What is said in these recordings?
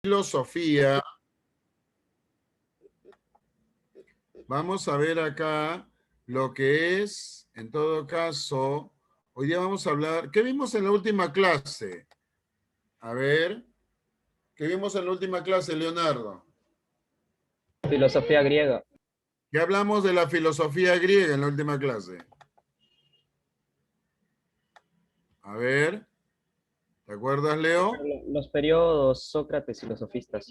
Filosofía. Vamos a ver acá lo que es, en todo caso, hoy día vamos a hablar, ¿qué vimos en la última clase? A ver, ¿qué vimos en la última clase, Leonardo? Filosofía griega. ¿Qué hablamos de la filosofía griega en la última clase? A ver, ¿te acuerdas, Leo? Los periodos Sócrates y los sofistas.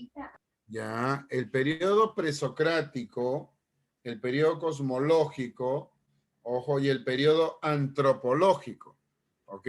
Ya, el periodo presocrático, el periodo cosmológico, ojo, y el periodo antropológico, ¿ok?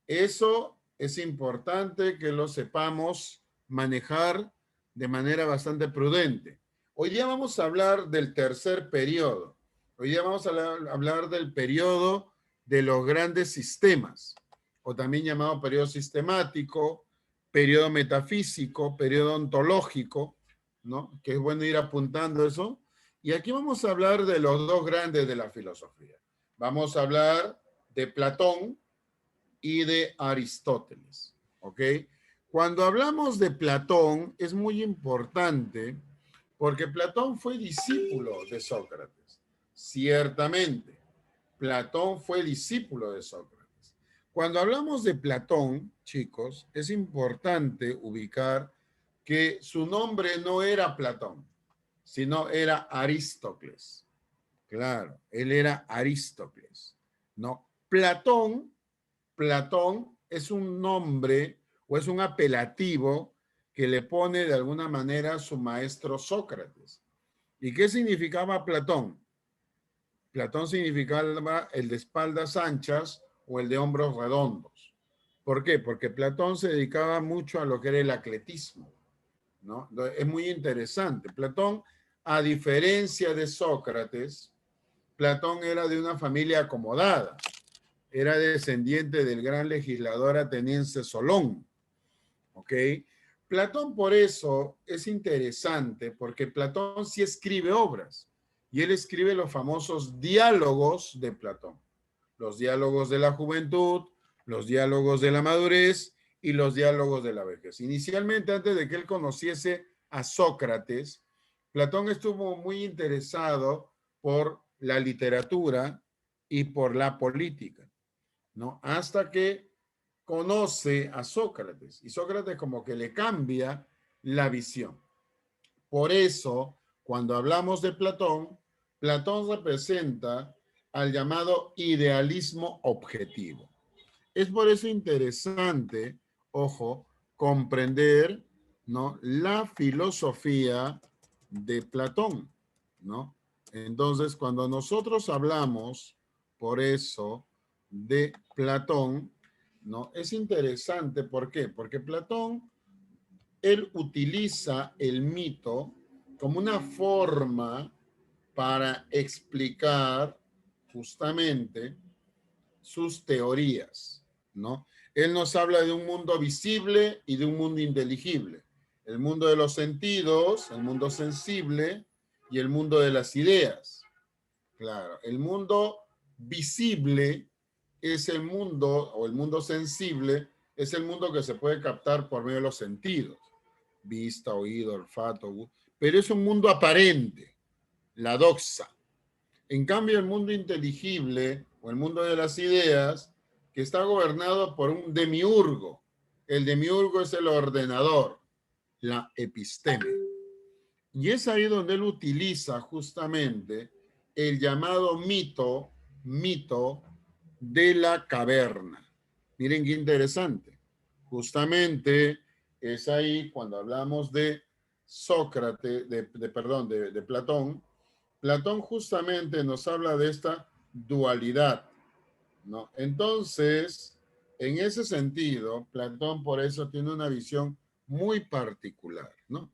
Eso es importante que lo sepamos manejar de manera bastante prudente. Hoy día vamos a hablar del tercer periodo. Hoy día vamos a hablar del periodo de los grandes sistemas, o también llamado periodo sistemático, periodo metafísico, periodo ontológico, ¿no? Que es bueno ir apuntando eso. Y aquí vamos a hablar de los dos grandes de la filosofía. Vamos a hablar de Platón y de Aristóteles, ¿ok? Cuando hablamos de Platón es muy importante porque Platón fue discípulo de Sócrates, ciertamente. Platón fue discípulo de Sócrates. Cuando hablamos de Platón, chicos, es importante ubicar que su nombre no era Platón, sino era Aristócles. Claro, él era Aristócles. No, Platón es un nombre o es un apelativo que le pone de alguna manera a su maestro Sócrates. ¿Y qué significaba Platón? Platón significaba el de espaldas anchas o el de hombros redondos. ¿Por qué? Porque Platón se dedicaba mucho a lo que era el atletismo, ¿no? Es muy interesante. Platón, a diferencia de Sócrates, Platón era de una familia acomodada. Era descendiente del gran legislador ateniense Solón, ¿ok? Platón por eso es interesante, porque Platón sí escribe obras, y él escribe los famosos diálogos de Platón, los diálogos de la juventud, los diálogos de la madurez y los diálogos de la vejez. Inicialmente, antes de que él conociese a Sócrates, Platón estuvo muy interesado por la literatura y por la política, ¿no? Hasta que conoce a Sócrates y Sócrates como que le cambia la visión. Por eso, cuando hablamos de Platón, Platón representa al llamado idealismo objetivo. Es por eso interesante, ojo, comprender, ¿no?, la filosofía de Platón, ¿no? Entonces, cuando nosotros hablamos, por eso, de Platón, ¿no? Es interesante, ¿por qué? Porque Platón, él utiliza el mito como una forma para explicar justamente sus teorías, ¿no? Él nos habla de un mundo visible y de un mundo inteligible. El mundo de los sentidos, el mundo sensible y el mundo de las ideas. Claro, el mundo visible es el mundo, o el mundo sensible, es el mundo que se puede captar por medio de los sentidos. Vista, oído, olfato, pero es un mundo aparente, la doxa. En cambio, el mundo inteligible o el mundo de las ideas, que está gobernado por un demiurgo. El demiurgo es el ordenador, la episteme. Y es ahí donde él utiliza justamente el llamado mito de la caverna. Miren qué interesante. Justamente es ahí cuando hablamos de Sócrates, de Platón. Platón justamente nos habla de esta dualidad, ¿no? Entonces, en ese sentido, Platón por eso tiene una visión muy particular, ¿no?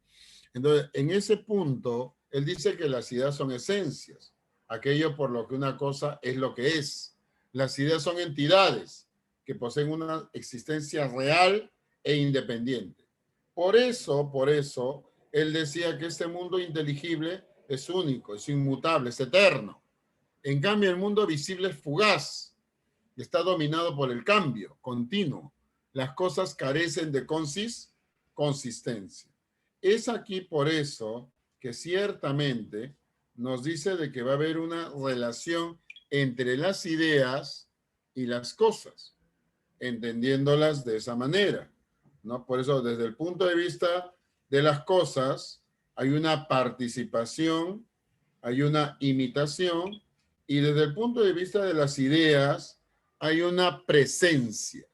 Entonces, en ese punto, él dice que las ideas son esencias, aquello por lo que una cosa es lo que es. Las ideas son entidades que poseen una existencia real e independiente. Por eso, él decía que este mundo inteligible es único, es inmutable, es eterno. En cambio, el mundo visible es fugaz, está dominado por el cambio continuo. Las cosas carecen de consistencia. Es aquí por eso que ciertamente nos dice de que va a haber una relación entre las ideas y las cosas, entendiéndolas de esa manera, ¿no? Por eso, desde el punto de vista de las cosas, hay una participación, hay una imitación, y desde el punto de vista de las ideas, hay una presencia.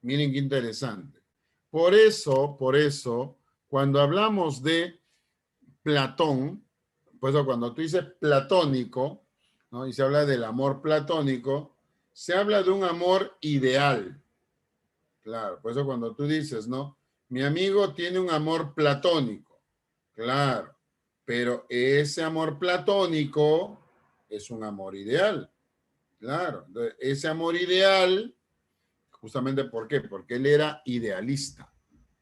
Miren qué interesante. Por eso, cuando hablamos de Platón, pues cuando tú dices platónico, ¿no? Y se habla del amor platónico, se habla de un amor ideal. Claro, por eso cuando tú dices, ¿no? Mi amigo tiene un amor platónico. Claro, pero ese amor platónico es un amor ideal. Claro, entonces, ese amor ideal, justamente ¿por qué? Porque él era idealista.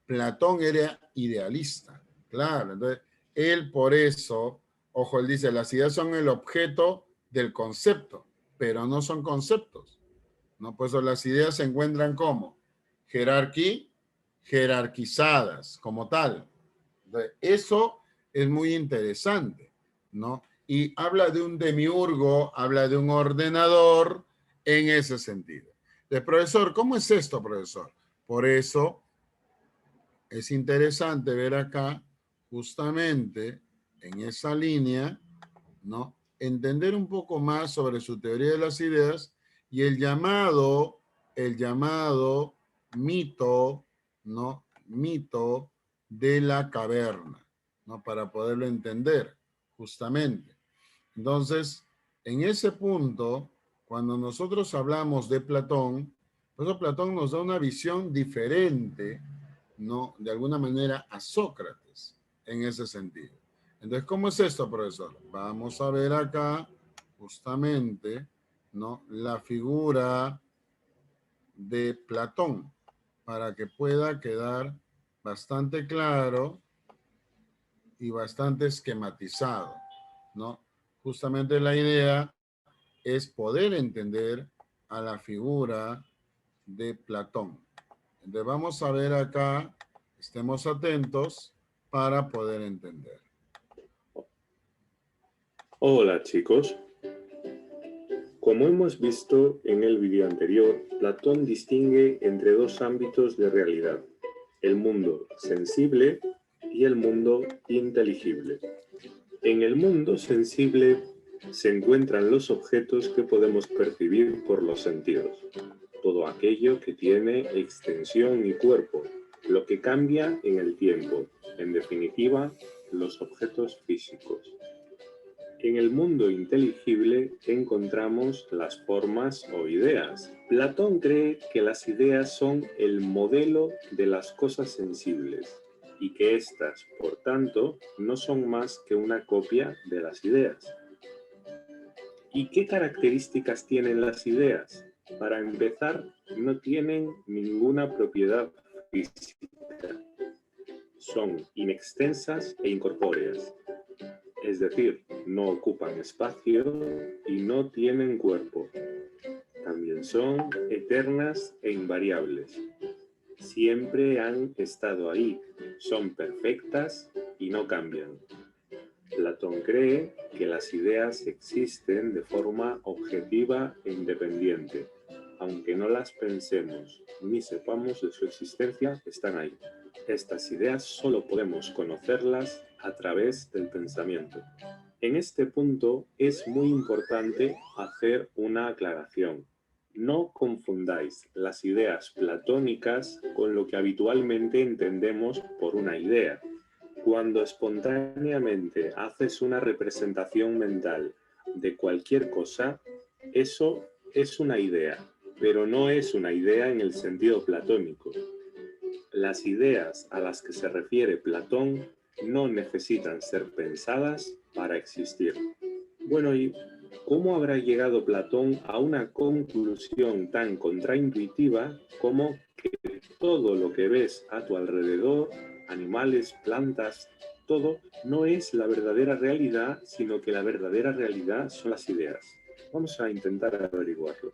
Platón era idealista. Claro, entonces él por eso, ojo, él dice, las ideas son el objeto del concepto, pero no son conceptos, ¿no? Por eso las ideas se encuentran como jerarquizadas, como tal. Entonces, eso es muy interesante, ¿no? Y habla de un demiurgo, habla de un ordenador en ese sentido. Entonces, profesor, ¿cómo es esto, profesor? Por eso es interesante ver acá, justamente en esa línea, ¿no? Entender un poco más sobre su teoría de las ideas y el llamado mito, ¿no? Mito de la caverna, ¿no? Para poderlo entender, justamente. Entonces, en ese punto, cuando nosotros hablamos de Platón, pues Platón nos da una visión diferente, ¿no? De alguna manera a Sócrates en ese sentido. Entonces, ¿cómo es esto, profesor? Vamos a ver acá justamente, ¿no? La figura de Platón para que pueda quedar bastante claro y bastante esquematizado, ¿no? Justamente la idea es poder entender a la figura de Platón. Entonces vamos a ver acá, estemos atentos para poder entender. Hola chicos, como hemos visto en el vídeo anterior, Platón distingue entre dos ámbitos de realidad, el mundo sensible y el mundo inteligible. En el mundo sensible se encuentran los objetos que podemos percibir por los sentidos, todo aquello que tiene extensión y cuerpo, lo que cambia en el tiempo, en definitiva, los objetos físicos. En el mundo inteligible encontramos las formas o ideas. Platón cree que las ideas son el modelo de las cosas sensibles y que éstas, por tanto, no son más que una copia de las ideas. ¿Y qué características tienen las ideas? Para empezar, no tienen ninguna propiedad física. Son inextensas e incorpóreas. Es decir, no ocupan espacio y no tienen cuerpo. También son eternas e invariables. Siempre han estado ahí, son perfectas y no cambian. Platón cree que las ideas existen de forma objetiva e independiente. Aunque no las pensemos ni sepamos de su existencia, están ahí. Estas ideas solo podemos conocerlas a través del pensamiento. En este punto es muy importante hacer una aclaración. No confundáis las ideas platónicas con lo que habitualmente entendemos por una idea. Cuando espontáneamente haces una representación mental de cualquier cosa, eso es una idea, pero no es una idea en el sentido platónico. Las ideas a las que se refiere Platón no necesitan ser pensadas para existir. Bueno, ¿y cómo habrá llegado Platón a una conclusión tan contraintuitiva como que todo lo que ves a tu alrededor, animales, plantas, todo, no es la verdadera realidad, sino que la verdadera realidad son las ideas? Vamos a intentar averiguarlo.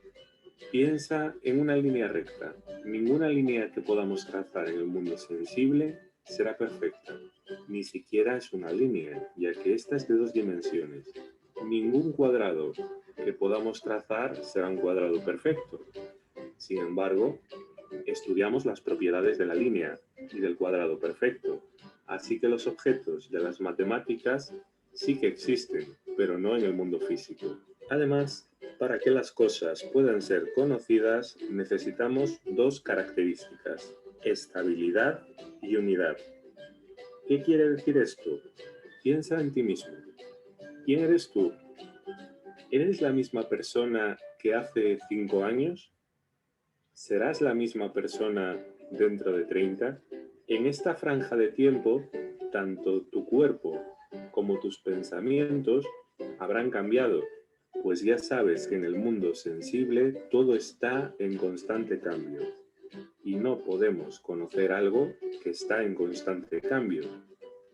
Piensa en una línea recta. Ninguna línea que podamos trazar en el mundo sensible será perfecta. Ni siquiera es una línea, ya que esta es de 2 dimensiones. Ningún cuadrado que podamos trazar será un cuadrado perfecto. Sin embargo, estudiamos las propiedades de la línea y del cuadrado perfecto. Así que los objetos de las matemáticas sí que existen, pero no en el mundo físico. Además, para que las cosas puedan ser conocidas, necesitamos 2 características: estabilidad y unidad. ¿Qué quiere decir esto? Piensa en ti mismo. ¿Quién eres tú? ¿Eres la misma persona que hace 5 años? ¿Serás la misma persona dentro de 30? En esta franja de tiempo, tanto tu cuerpo como tus pensamientos habrán cambiado, pues ya sabes que en el mundo sensible todo está en constante cambio. Y no podemos conocer algo que está en constante cambio.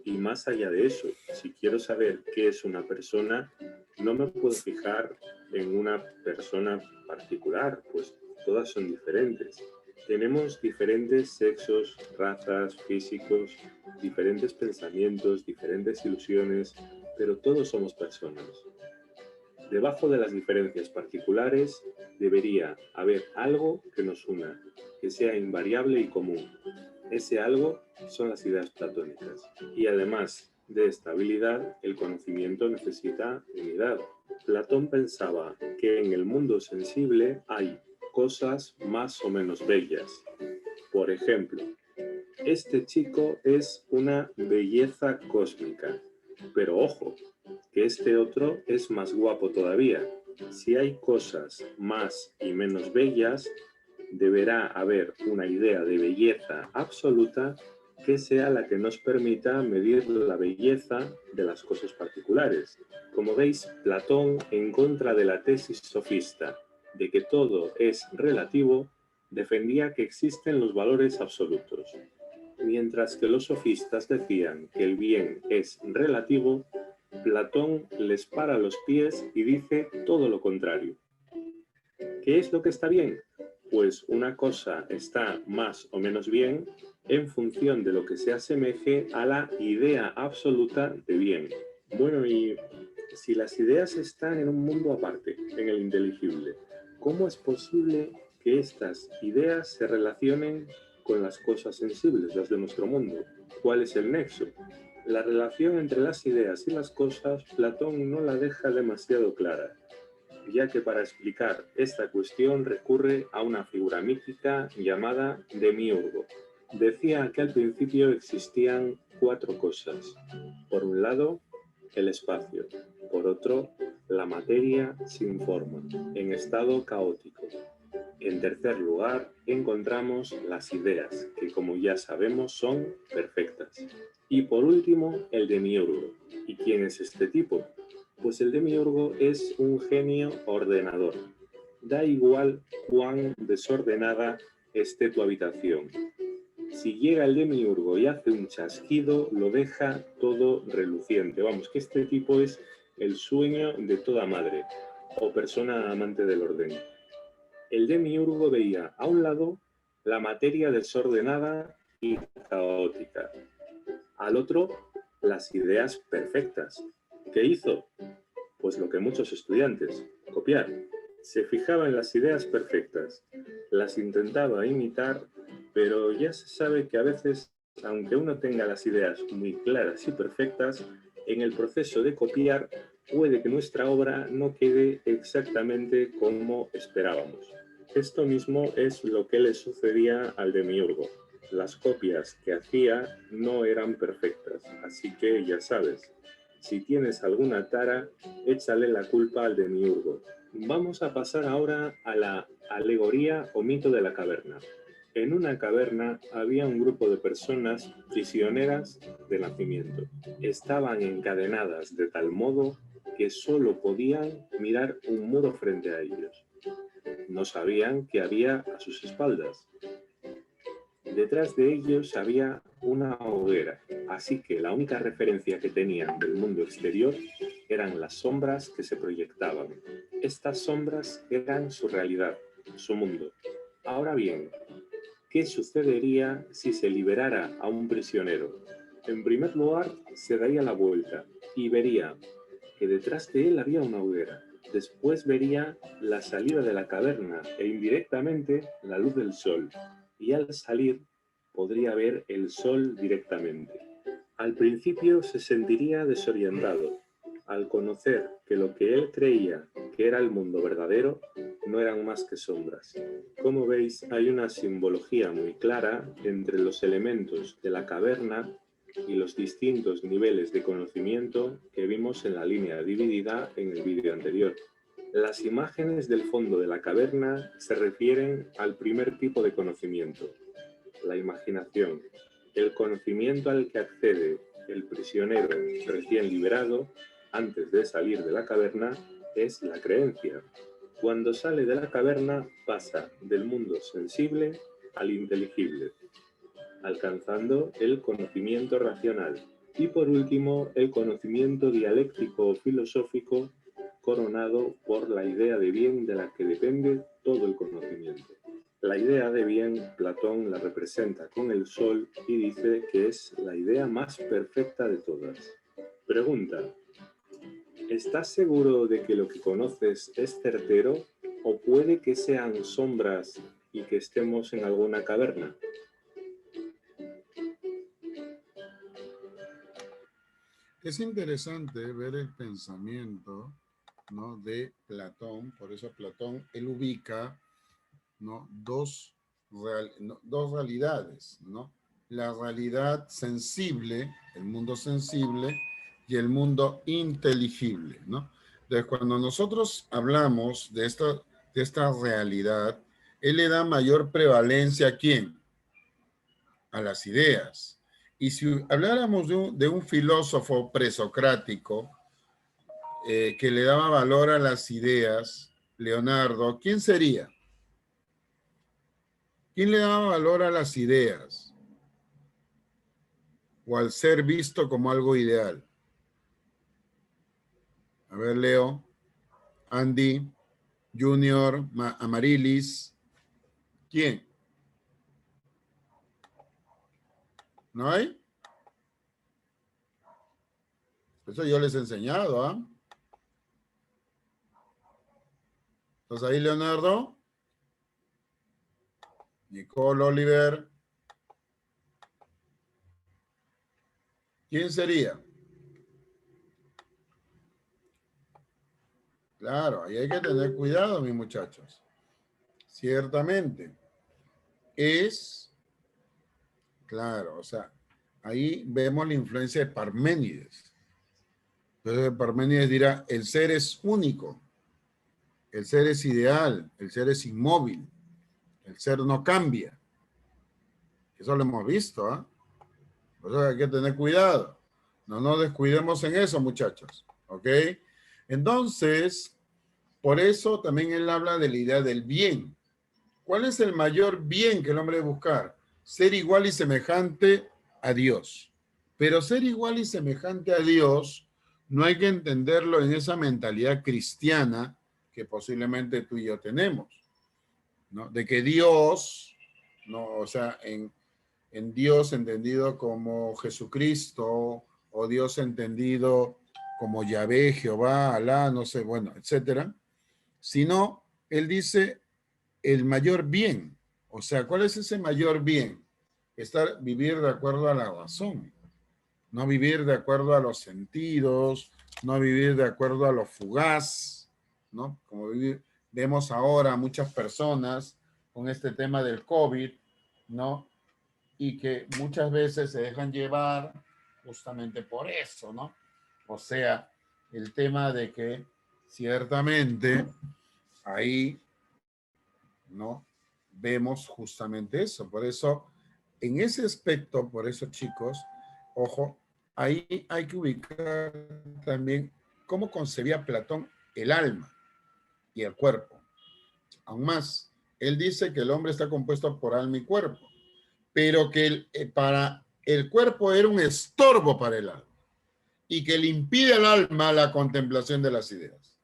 Y más allá de eso, si quiero saber qué es una persona, no me puedo fijar en una persona particular, pues todas son diferentes. Tenemos diferentes sexos, razas, físicos, diferentes pensamientos, diferentes ilusiones, pero todos somos personas. Debajo de las diferencias particulares debería haber algo que nos una, que sea invariable y común. Ese algo son las ideas platónicas. Y además de estabilidad, el conocimiento necesita unidad. Platón pensaba que en el mundo sensible hay cosas más o menos bellas. Por ejemplo, este chico es una belleza cósmica, pero ojo, que este otro es más guapo todavía. Si hay cosas más y menos bellas, deberá haber una idea de belleza absoluta que sea la que nos permita medir la belleza de las cosas particulares. Como veis, Platón, en contra de la tesis sofista de que todo es relativo, defendía que existen los valores absolutos, mientras que los sofistas decían que el bien es relativo. Platón les para los pies y dice todo lo contrario. ¿Qué es lo que está bien? Pues una cosa está más o menos bien en función de lo que se asemeje a la idea absoluta de bien. Bueno, y si las ideas están en un mundo aparte, en el inteligible, ¿cómo es posible que estas ideas se relacionen con las cosas sensibles, las de nuestro mundo? ¿Cuál es el nexo? La relación entre las ideas y las cosas, Platón no la deja demasiado clara, ya que para explicar esta cuestión recurre a una figura mítica llamada Demiurgo. Decía que al principio existían 4 cosas. Por un lado, el espacio. Por otro, la materia sin forma, en estado caótico. En tercer lugar, encontramos las ideas, que como ya sabemos son perfectas. Y por último, el demiurgo. ¿Y quién es este tipo? Pues el demiurgo es un genio ordenador. Da igual cuán desordenada esté tu habitación. Si llega el demiurgo y hace un chasquido, lo deja todo reluciente. Vamos, que este tipo es el sueño de toda madre o persona amante del orden. El demiurgo veía a un lado la materia desordenada y caótica, al otro las ideas perfectas. ¿Qué hizo? Pues lo que muchos estudiantes, copiar. Se fijaba en las ideas perfectas, las intentaba imitar, pero ya se sabe que a veces, aunque uno tenga las ideas muy claras y perfectas, en el proceso de copiar puede que nuestra obra no quede exactamente como esperábamos. Esto mismo es lo que le sucedía al demiurgo. Las copias que hacía no eran perfectas, así que ya sabes, si tienes alguna tara, échale la culpa al demiurgo. Vamos a pasar ahora a la alegoría o mito de la caverna. En una caverna había un grupo de personas prisioneras de nacimiento. Estaban encadenadas de tal modo que solo podían mirar un muro frente a ellos. No sabían qué había a sus espaldas. Detrás de ellos había una hoguera, así que la única referencia que tenían del mundo exterior eran las sombras que se proyectaban. Estas sombras eran su realidad, su mundo. Ahora bien, ¿Qué sucedería si se liberara a un prisionero? En primer lugar, se daría la vuelta y vería que detrás de él había una hoguera. Después vería la salida de la caverna e indirectamente la luz del sol. Y al salir podría ver el sol directamente. Al principio se sentiría desorientado, al conocer que lo que él creía que era el mundo verdadero no eran más que sombras. Como veis, hay una simbología muy clara entre los elementos de la caverna y los distintos niveles de conocimiento que vimos en la línea dividida en el vídeo anterior. Las imágenes del fondo de la caverna se refieren al primer tipo de conocimiento, la imaginación, el conocimiento al que accede el prisionero recién liberado antes de salir de la caverna es la creencia. Cuando sale de la caverna pasa del mundo sensible al inteligible, alcanzando el conocimiento racional y por último el conocimiento dialéctico o filosófico coronado por la idea de bien de la que depende todo el conocimiento. La idea de bien, Platón la representa con el sol y dice que es la idea más perfecta de todas. Pregunta: ¿estás seguro de que lo que conoces es certero o puede que sean sombras y que estemos en alguna caverna? Es interesante ver el pensamiento, ¿no?, de Platón. Por eso Platón, él ubica, ¿no?, dos realidades, ¿no? La realidad sensible, el mundo sensible, y el mundo inteligible, ¿no? Entonces, cuando nosotros hablamos de esta realidad, él le da mayor prevalencia ¿a quién? A las ideas. Y si habláramos de un filósofo presocrático que le daba valor a las ideas, Leonardo, ¿quién sería? ¿Quién le daba valor a las ideas o al ser visto como algo ideal? A ver, Leo, Andy, Junior, Amarilis. ¿Quién? ¿No hay? Eso yo les he enseñado, ¿ah? ¿Estás ahí, Leonardo? Nicole, Oliver. ¿Quién sería? Claro, ahí hay que tener cuidado, mis muchachos. Ciertamente. Es, claro, o sea, ahí vemos la influencia de Parménides. Entonces Parménides dirá, el ser es único, el ser es ideal, el ser es inmóvil, el ser no cambia. Eso lo hemos visto, ¿ah? Por eso hay que tener cuidado. No nos descuidemos en eso, muchachos. ¿Ok? Entonces, por eso también él habla de la idea del bien. ¿Cuál es el mayor bien que el hombre debe buscar? Ser igual y semejante a Dios. Pero ser igual y semejante a Dios no hay que entenderlo en esa mentalidad cristiana que posiblemente tú y yo tenemos, ¿no? De que Dios, ¿no? O sea, en Dios entendido como Jesucristo o Dios entendido como Yahvé, Jehová, Alá, no sé, bueno, etcétera, sino él dice el mayor bien. O sea, ¿cuál es ese mayor bien? Vivir de acuerdo a la razón, no vivir de acuerdo a los sentidos, no vivir de acuerdo a lo fugaz, ¿no? Como vemos ahora muchas personas con este tema del COVID, ¿no? Y que muchas veces se dejan llevar justamente por eso, ¿no? O sea, el tema de que ciertamente ahí, ¿no?, vemos justamente eso. Por eso, en ese aspecto, por eso, chicos, ojo, ahí hay que ubicar también cómo concebía Platón el alma y el cuerpo. Aún más, él dice que el hombre está compuesto por alma y cuerpo, pero que para el cuerpo era un estorbo para el alma y que le impide al alma la contemplación de las ideas.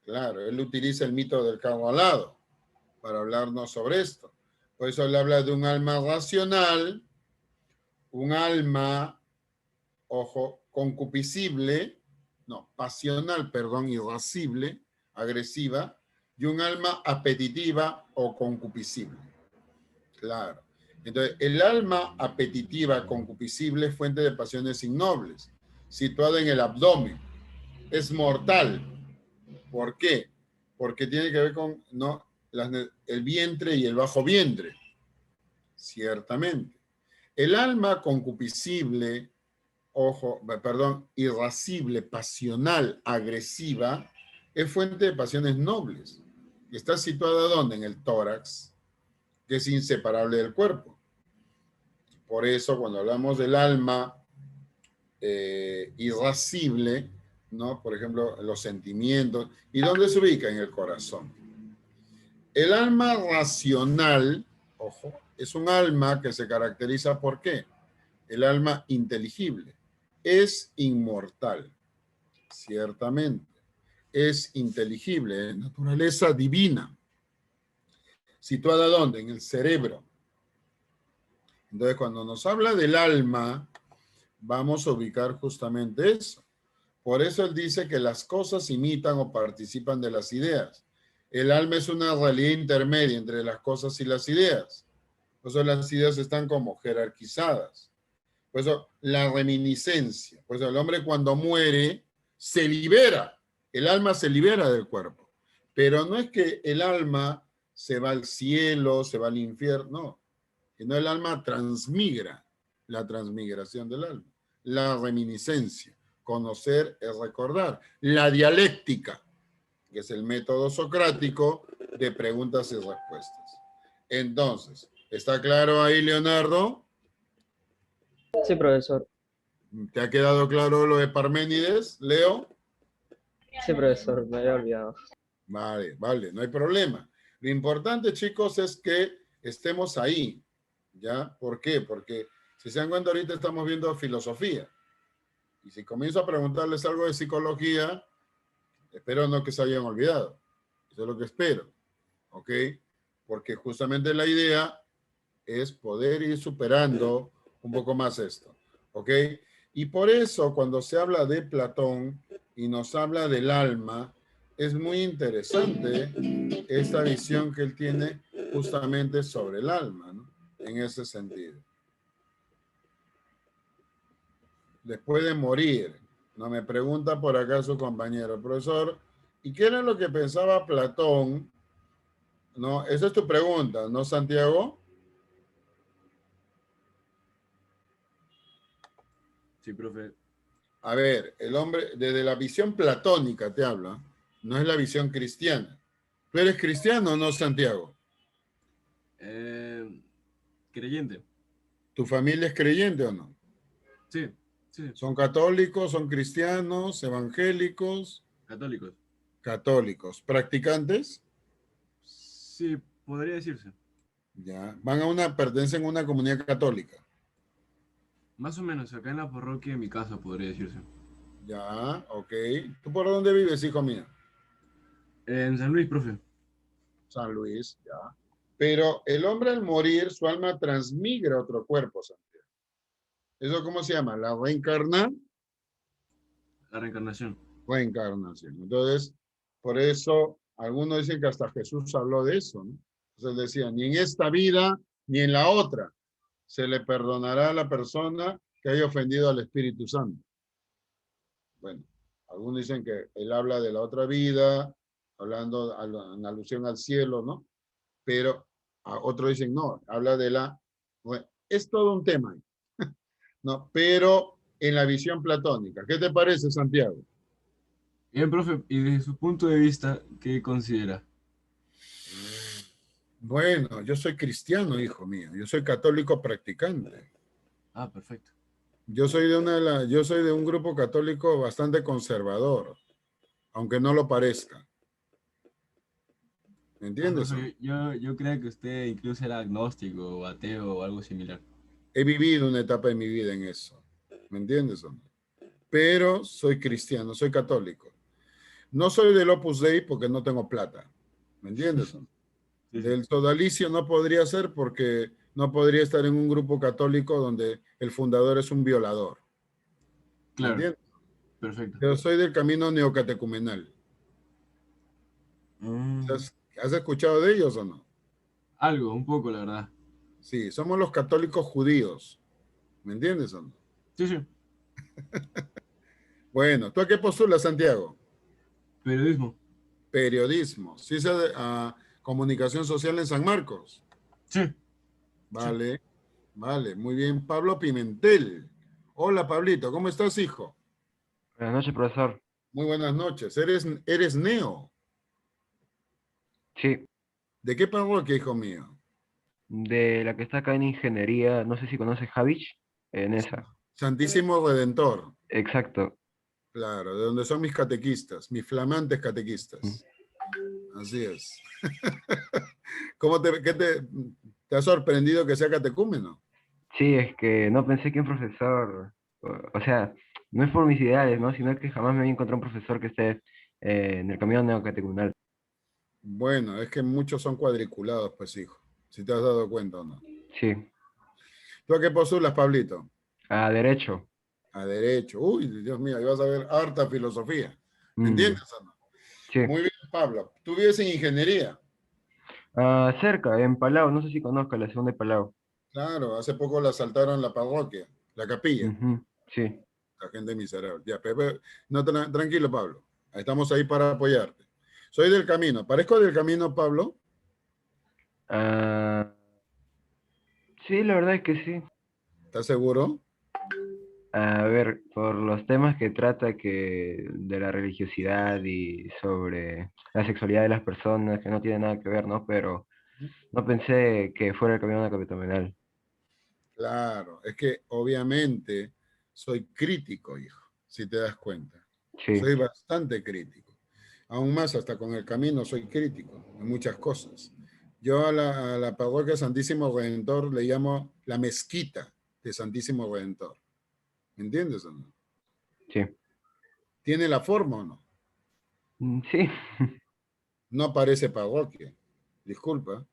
Claro, él utiliza el mito del cabo alado para hablarnos sobre esto. Por eso le habla de un alma racional, un alma, ojo, concupiscible, no, pasional, perdón, irascible, agresiva, y un alma apetitiva o concupiscible. Claro. Entonces, el alma apetitiva, concupiscible, es fuente de pasiones innobles, situada en el abdomen. Es mortal. ¿Por qué? Porque tiene que ver con ¿no? El vientre y el bajo vientre. Ciertamente. El alma concupiscible, ojo, perdón, irascible, pasional, agresiva, es fuente de pasiones nobles. Y está situada ¿dónde? En el tórax, que es inseparable del cuerpo. Por eso, cuando hablamos del alma irascible, ¿no? Por ejemplo, los sentimientos. ¿Y dónde se ubica? En el corazón. El alma racional, ojo, es un alma que se caracteriza ¿por qué? El alma inteligible. Es inmortal, ciertamente. Es inteligible, naturaleza divina. ¿Situada dónde? En el cerebro. Entonces, cuando nos habla del alma, vamos a ubicar justamente eso. Por eso él dice que las cosas imitan o participan de las ideas. El alma es una realidad intermedia entre las cosas y las ideas. Por eso las ideas están como jerarquizadas. Por eso la reminiscencia. Por eso el hombre cuando muere se libera. El alma se libera del cuerpo. Pero no es que el alma se va al cielo, se va al infierno. No. Sino el alma transmigra. La transmigración del alma. La reminiscencia. Conocer es recordar. La dialéctica, que es el método socrático de preguntas y respuestas. Entonces, ¿está claro ahí, Leonardo? Sí, profesor. ¿Te ha quedado claro lo de Parménides, Leo? Sí, profesor, me había olvidado. Vale, vale, no hay problema. Lo importante, chicos, es que estemos ahí, ¿ya? ¿Por qué? Porque si se dan cuenta, ahorita estamos viendo filosofía. Y si comienzo a preguntarles algo de psicología, espero no que se hayan olvidado. Eso es lo que espero, ¿ok? Porque justamente la idea es poder ir superando un poco más esto, ¿ok? Y por eso cuando se habla de Platón y nos habla del alma, es muy interesante esta visión que él tiene justamente sobre el alma, ¿no? En ese sentido. Después de morir, no me pregunta por acá su compañero, profesor, ¿y qué era lo que pensaba Platón? No, esa es tu pregunta, ¿no, Santiago? Sí, profe. A ver, el hombre, desde la visión platónica te habla, no es la visión cristiana. ¿Tú eres cristiano o no, Santiago? Creyente. ¿Tu familia es creyente o no? Sí, sí, ¿Son católicos, son cristianos, evangélicos? católicos. Católicos. ¿Practicantes? Sí, podría decirse. Ya. Pertenecen a una comunidad católica. Más o menos, acá en la parroquia de mi casa, podría decirse. Ya, ok. ¿Tú por dónde vives, hijo mío? En San Luis, profe. San Luis, ya. Pero el hombre al morir, su alma transmigra a otro cuerpo, Santiago. ¿Eso cómo se llama? La La reencarnación. reencarnación. Entonces, por eso algunos dicen que hasta Jesús habló de eso, ¿no? Entonces decía, ni en esta vida ni en la otra se le perdonará a la persona que haya ofendido al Espíritu Santo. Bueno, algunos dicen que él habla de la otra vida, hablando en alusión al cielo, ¿no? Pero otros dicen, no, habla de la... Bueno, es todo un tema, ¿no? Pero en la visión platónica. ¿Qué te parece, Santiago? Bien, profe, y desde su punto de vista, ¿qué considera? Bueno, yo soy cristiano, hijo mío. Yo soy católico practicante. Ah, perfecto. Yo soy de un grupo católico bastante conservador, aunque no lo parezca. ¿Me Ah, entiendes? profe, yo creía que usted incluso era agnóstico o ateo o algo similar. He vivido una etapa de mi vida en eso. ¿Me entiendes? ¿O no? Pero soy cristiano, soy católico. No soy del Opus Dei porque no tengo plata. ¿Me entiendes? ¿O no? Sí, sí. El sodalicio no podría ser porque no podría estar en un grupo católico donde el fundador es un violador. ¿Me Claro, entiendes? perfecto. Yo soy del camino neocatecumenal. Mm, ¿Has escuchado de ellos o no? algo, un poco, la verdad. Sí, somos los católicos judíos. ¿Me entiendes o no? Sí, sí. Bueno, ¿tú a qué postulas, Santiago? Periodismo. Periodismo. Sí, comunicación social en San Marcos. Sí, sí. Vale, vale, muy bien. Pablo Pimentel. Hola, Pablito, ¿cómo estás, hijo? Buenas noches, profesor. Muy buenas noches. ¿Eres neo? Sí, ¿De qué parroquia, hijo mío? de la que está acá en ingeniería, no sé si conoce Javich, en esa. Santísimo Redentor. Exacto. Claro, de donde son mis catequistas, mis flamantes Mm. catequistas. Así es. ¿Te ha sorprendido que sea catecúmeno? Sí, es que no pensé que un profesor, o sea, no es por mis ideales, ¿no? Sino que jamás me había encontrado un profesor que esté en el camino neocatecumenal. Bueno, es que muchos son cuadriculados, pues, hijo. Si te has dado cuenta o no. Sí, ¿Tú a qué postulas, Pablito? a derecho. A derecho. Uy, Dios mío, ahí vas a ver harta filosofía. ¿Me Mm, entiendes o no? sí. Muy bien, Pablo. ¿Tú vives en ingeniería? Ah, cerca, en Palau, no sé si conozca la segunda de Palau. Claro, hace poco la asaltaron la parroquia, la capilla. Ujú, sí. La gente miserable. Ya, Pepe, no, tranquilo, Pablo. Estamos ahí para apoyarte. Soy del camino. ¿Parezco del camino, Pablo? Ah, sí, la verdad es que sí. ¿Estás seguro? A ver, por los temas que trata que de la religiosidad y sobre la sexualidad de las personas, que no tiene nada que ver, ¿no? Pero no pensé que fuera el camino capital. Claro, es que obviamente soy crítico, hijo, si te das cuenta. Sí. Soy bastante crítico. Aún más, hasta con el camino soy crítico en muchas cosas. Yo a la parroquia Santísimo Redentor le llamo la mezquita de Santísimo Redentor. ¿Me entiendes o no? Sí. ¿Tiene la forma o no? Sí. No parece parroquia. Disculpa.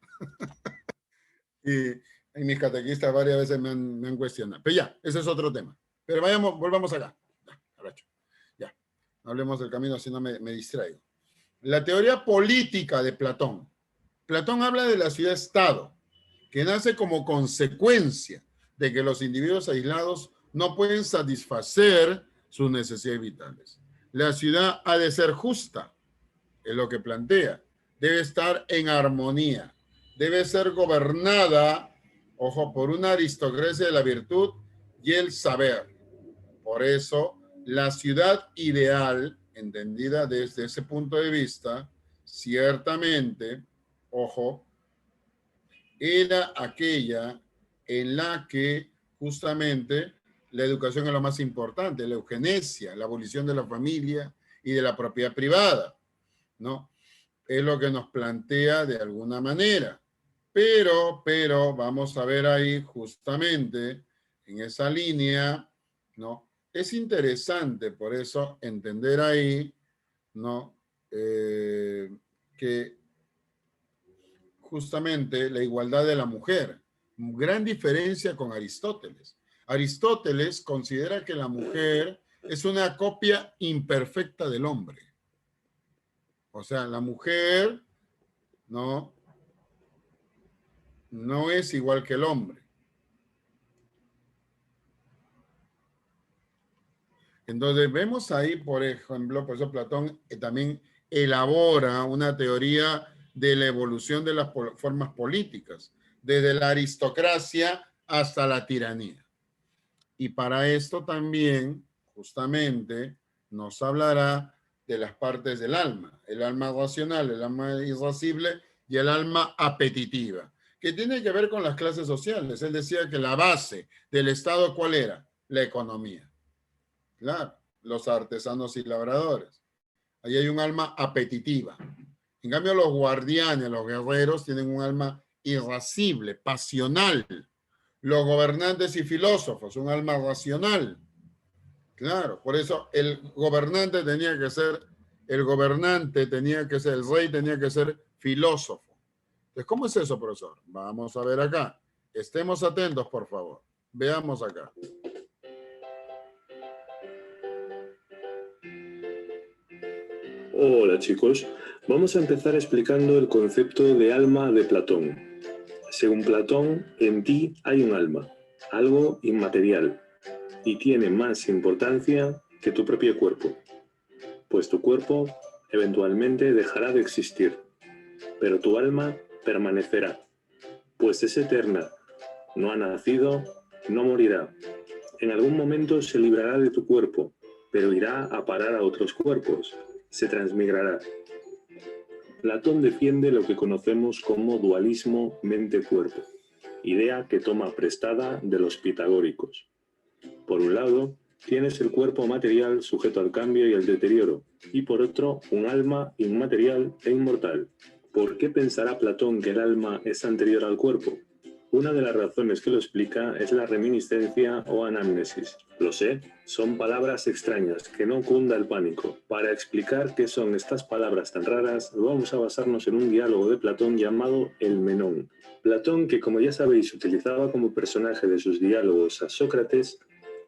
Y, y mis catequistas varias veces me han cuestionado. Pero ya, ese es otro tema. Pero volvamos acá. Ya, caracho. Ya, no hablemos del camino, si no me distraigo. La teoría política de Platón. Platón habla de la ciudad-estado, que nace como consecuencia de que los individuos aislados no pueden satisfacer sus necesidades vitales. La ciudad ha de ser justa, es lo que plantea. Debe estar en armonía. Debe ser gobernada, ojo, por una aristocracia de la virtud y el saber. Por eso, la ciudad ideal, entendida desde ese punto de vista, ciertamente, ojo, era aquella en la que justamente la educación es lo más importante, la eugenesia, la abolición de la familia y de la propiedad privada, ¿no? Es lo que nos plantea de alguna manera. Pero, vamos a ver ahí justamente en esa línea, ¿no? Es interesante por eso entender ahí, ¿no? Que justamente la igualdad de la mujer. Gran diferencia con Aristóteles. Aristóteles considera que la mujer es una copia imperfecta del hombre. O sea, la mujer no, no es igual que el hombre. Entonces vemos ahí, por ejemplo, por eso Platón también elabora una teoría de la evolución de las formas políticas, desde la aristocracia hasta la tiranía. Y para esto también, justamente, nos hablará de las partes del alma, el alma racional, el alma irascible y el alma apetitiva, que tiene que ver con las clases sociales. Él decía que la base del Estado, ¿cuál era? La economía. Claro, los artesanos y labradores. Ahí hay un alma apetitiva. En cambio, los guardianes, los guerreros, tienen un alma irascible, pasional. Los gobernantes y filósofos, un alma racional. Claro, por eso el gobernante tenía que ser, el rey tenía que ser filósofo, Entonces, ¿cómo es eso, profesor? Vamos a ver acá. Estemos atentos, por favor. Veamos acá. Hola chicos, vamos a empezar explicando el concepto de alma de Platón. Según Platón, en ti hay un alma, algo inmaterial, y tiene más importancia que tu propio cuerpo, pues tu cuerpo eventualmente dejará de existir, pero tu alma permanecerá, pues es eterna, no ha nacido, no morirá. En algún momento se librará de tu cuerpo, pero irá a parar a otros cuerpos, se transmigrará. Platón defiende lo que conocemos como dualismo mente-cuerpo, idea que toma prestada de los pitagóricos. Por un lado, tienes el cuerpo material sujeto al cambio y al deterioro, y por otro, un alma inmaterial e inmortal. ¿Por qué pensará Platón que el alma es anterior al cuerpo? Una de las razones que lo explica es la reminiscencia o anamnesis. Lo sé, son palabras extrañas, que no cunda el pánico. Para explicar qué son estas palabras tan raras, vamos a basarnos en un diálogo de Platón llamado El Menón. Platón, que como ya sabéis utilizaba como personaje de sus diálogos a Sócrates,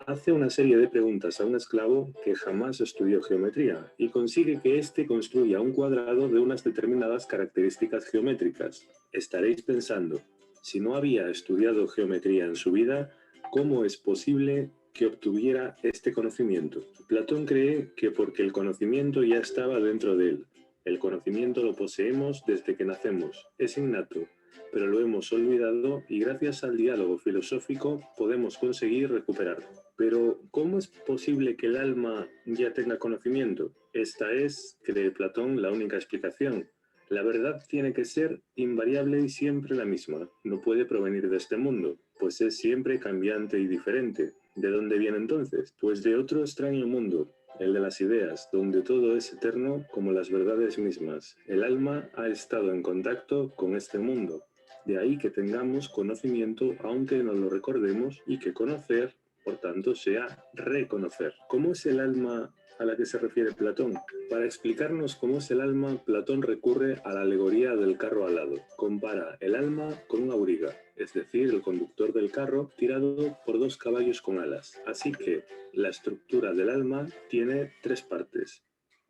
hace una serie de preguntas a un esclavo que jamás estudió geometría y consigue que éste construya un cuadrado de unas determinadas características geométricas. Estaréis pensando, si no había estudiado geometría en su vida, ¿cómo es posible que obtuviera este conocimiento? Platón cree que porque el conocimiento ya estaba dentro de él. El conocimiento lo poseemos desde que nacemos, es innato, pero lo hemos olvidado y gracias al diálogo filosófico podemos conseguir recuperarlo. Pero, ¿cómo es posible que el alma ya tenga conocimiento? Esta es, cree Platón, la única explicación. La verdad tiene que ser invariable y siempre la misma. No puede provenir de este mundo, pues es siempre cambiante y diferente. ¿De dónde viene entonces? Pues de otro extraño mundo, el de las ideas, donde todo es eterno como las verdades mismas. El alma ha estado en contacto con este mundo. De ahí que tengamos conocimiento aunque no lo recordemos y que conocer, por tanto, sea reconocer. ¿Cómo es el alma a la que se refiere Platón? Para explicarnos cómo es el alma, Platón recurre a la alegoría del carro alado. Compara el alma con un auriga, es decir, el conductor del carro tirado por dos caballos con alas. Así que la estructura del alma tiene tres partes.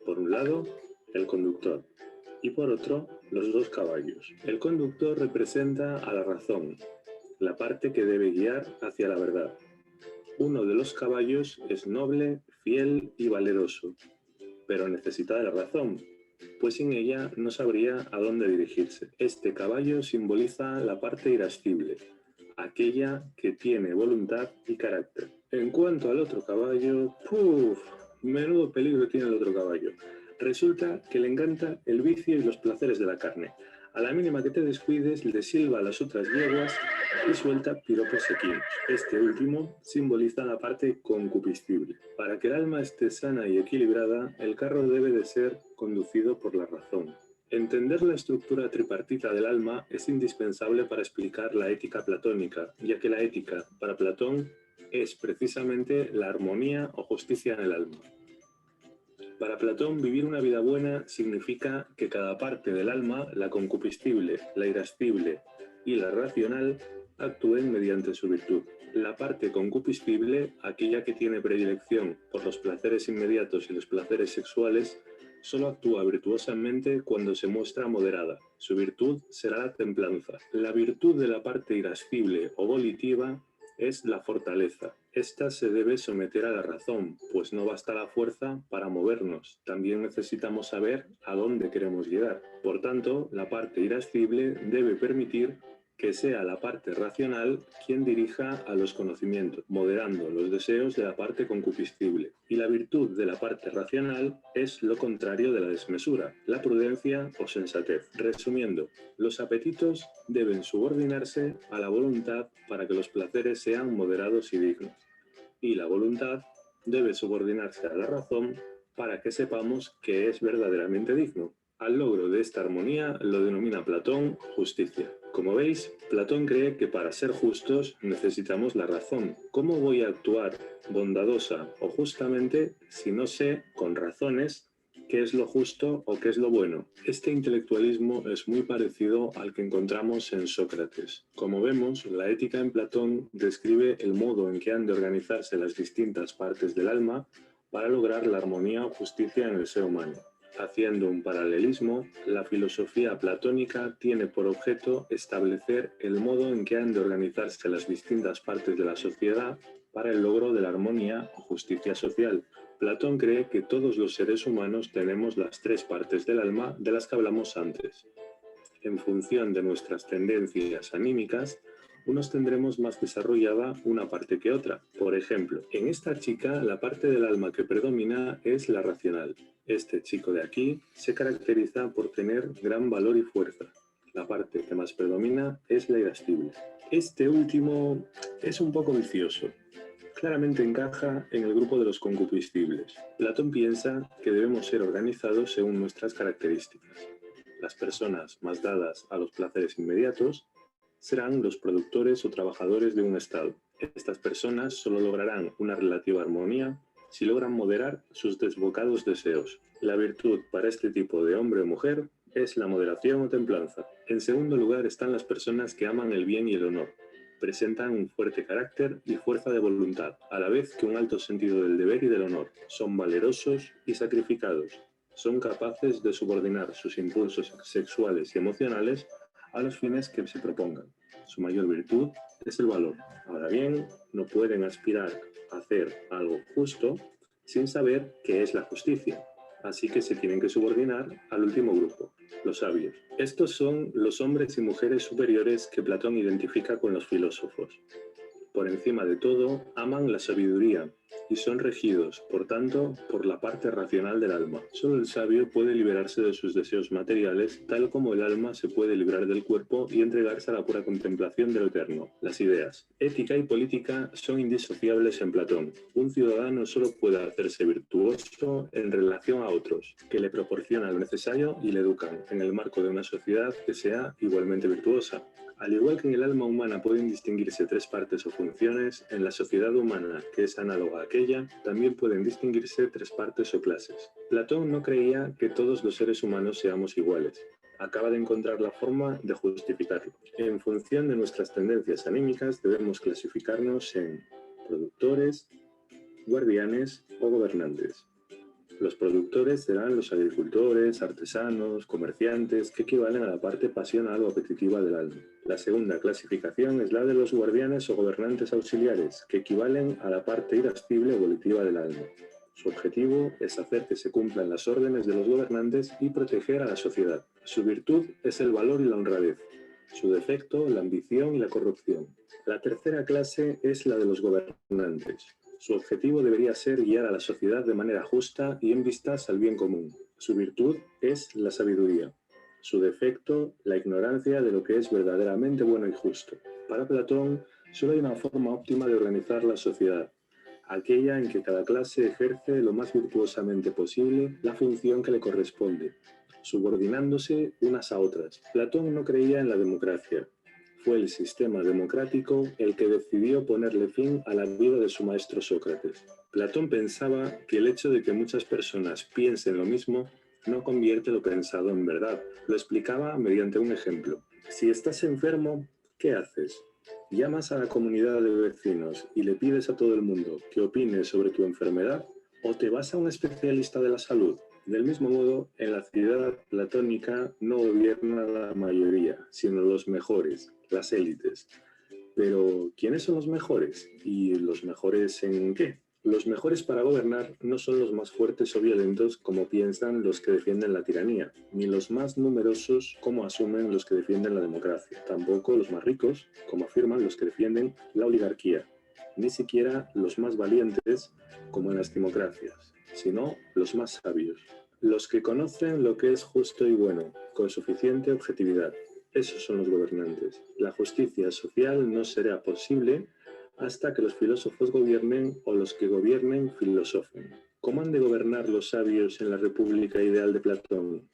Por un lado, el conductor, y por otro, los dos caballos. El conductor representa a la razón, la parte que debe guiar hacia la verdad. Uno de los caballos es noble, fiel y valeroso, pero necesita de la razón, pues sin ella no sabría a dónde dirigirse. Este caballo simboliza la parte irascible, aquella que tiene voluntad y carácter. En cuanto al otro caballo, menudo peligro tiene el otro caballo. Resulta que le encanta el vicio y los placeres de la carne. A la mínima que te descuides, le silba a las otras yeguas y suelta piropos sequinos. Este último simboliza la parte concupiscible. Para que el alma esté sana y equilibrada, el carro debe de ser conducido por la razón. Entender la estructura tripartita del alma es indispensable para explicar la ética platónica, ya que la ética, para Platón, es precisamente la armonía o justicia en el alma. Para Platón, vivir una vida buena significa que cada parte del alma, la concupiscible, la irascible y la racional, actúen mediante su virtud. La parte concupiscible, aquella que tiene predilección por los placeres inmediatos y los placeres sexuales, solo actúa virtuosamente cuando se muestra moderada. Su virtud será la templanza. La virtud de la parte irascible o volitiva es la fortaleza. Esta se debe someter a la razón, pues no basta la fuerza para movernos. También necesitamos saber a dónde queremos llegar. Por tanto, la parte irascible debe permitir que sea la parte racional quien dirija a los conocimientos, moderando los deseos de la parte concupiscible. Y la virtud de la parte racional es lo contrario de la desmesura, la prudencia o sensatez. Resumiendo, los apetitos deben subordinarse a la voluntad para que los placeres sean moderados y dignos. Y la voluntad debe subordinarse a la razón para que sepamos que es verdaderamente digno. Al logro de esta armonía lo denomina Platón justicia. Como veis, Platón cree que para ser justos necesitamos la razón. ¿Cómo voy a actuar bondadosa o justamente si no sé, con razones, qué es lo justo o qué es lo bueno. Este intelectualismo es muy parecido al que encontramos en Sócrates. Como vemos, la ética en Platón describe el modo en que han de organizarse las distintas partes del alma para lograr la armonía o justicia en el ser humano. Haciendo un paralelismo, la filosofía platónica tiene por objeto establecer el modo en que han de organizarse las distintas partes de la sociedad para el logro de la armonía o justicia social. Platón cree que todos los seres humanos tenemos las tres partes del alma de las que hablamos antes. En función de nuestras tendencias anímicas, unos tendremos más desarrollada una parte que otra. Por ejemplo, en esta chica la parte del alma que predomina es la racional. Este chico de aquí se caracteriza por tener gran valor y fuerza. La parte que más predomina es la irascible. Este último es un poco vicioso. Claramente encaja en el grupo de los concupiscibles. Platón piensa que debemos ser organizados según nuestras características. Las personas más dadas a los placeres inmediatos serán los productores o trabajadores de un estado. Estas personas solo lograrán una relativa armonía si logran moderar sus desbocados deseos. La virtud para este tipo de hombre o mujer es la moderación o templanza. En segundo lugar están las personas que aman el bien y el honor. Presentan un fuerte carácter y fuerza de voluntad, a la vez que un alto sentido del deber y del honor. Son valerosos y sacrificados. Son capaces de subordinar sus impulsos sexuales y emocionales a los fines que se propongan. Su mayor virtud es el valor. Ahora bien, no pueden aspirar a hacer algo justo sin saber qué es la justicia. Así que se tienen que subordinar al último grupo, los sabios. Estos son los hombres y mujeres superiores que Platón identifica con los filósofos. Por encima de todo, aman la sabiduría y son regidos, por tanto, por la parte racional del alma. Solo el sabio puede liberarse de sus deseos materiales, tal como el alma se puede librar del cuerpo y entregarse a la pura contemplación de lo eterno. Las ideas, ética y política son indisociables en Platón. Un ciudadano solo puede hacerse virtuoso en relación a otros, que le proporcionan lo necesario y le educan, en el marco de una sociedad que sea igualmente virtuosa. Al igual que en el alma humana pueden distinguirse tres partes o funciones, en la sociedad humana, que es análoga a aquella, también pueden distinguirse tres partes o clases. Platón no creía que todos los seres humanos seamos iguales. Acaba de encontrar la forma de justificarlo. En función de nuestras tendencias anímicas debemos clasificarnos en productores, guardianes o gobernantes. Los productores serán los agricultores, artesanos, comerciantes, que equivalen a la parte pasional o apetitiva del alma. La segunda clasificación es la de los guardianes o gobernantes auxiliares, que equivalen a la parte irascible o volitiva del alma. Su objetivo es hacer que se cumplan las órdenes de los gobernantes y proteger a la sociedad. Su virtud es el valor y la honradez. Su defecto, la ambición y la corrupción. La tercera clase es la de los gobernantes. Su objetivo debería ser guiar a la sociedad de manera justa y en vistas al bien común. Su virtud es la sabiduría. Su defecto, la ignorancia de lo que es verdaderamente bueno y justo. Para Platón, solo hay una forma óptima de organizar la sociedad, aquella en que cada clase ejerce lo más virtuosamente posible la función que le corresponde, subordinándose unas a otras. Platón no creía en la democracia. Fue el sistema democrático el que decidió ponerle fin a la vida de su maestro Sócrates. Platón pensaba que el hecho de que muchas personas piensen lo mismo no convierte lo pensado en verdad. Lo explicaba mediante un ejemplo. Si estás enfermo, ¿qué haces? ¿Llamas a la comunidad de vecinos y le pides a todo el mundo que opine sobre tu enfermedad? ¿O te vas a un especialista de la salud? Del mismo modo, en la ciudad platónica no gobierna la mayoría, sino los mejores, las élites. Pero, ¿quiénes son los mejores? ¿Y los mejores en qué? Los mejores para gobernar no son los más fuertes o violentos como piensan los que defienden la tiranía, ni los más numerosos como asumen los que defienden la democracia, tampoco los más ricos como afirman los que defienden la oligarquía, ni siquiera los más valientes como en las democracias, sino los más sabios, los que conocen lo que es justo y bueno, con suficiente objetividad. Esos son los gobernantes. La justicia social no será posible hasta que los filósofos gobiernen o los que gobiernen filosofen. ¿Cómo han de gobernar los sabios en la república ideal de Platón?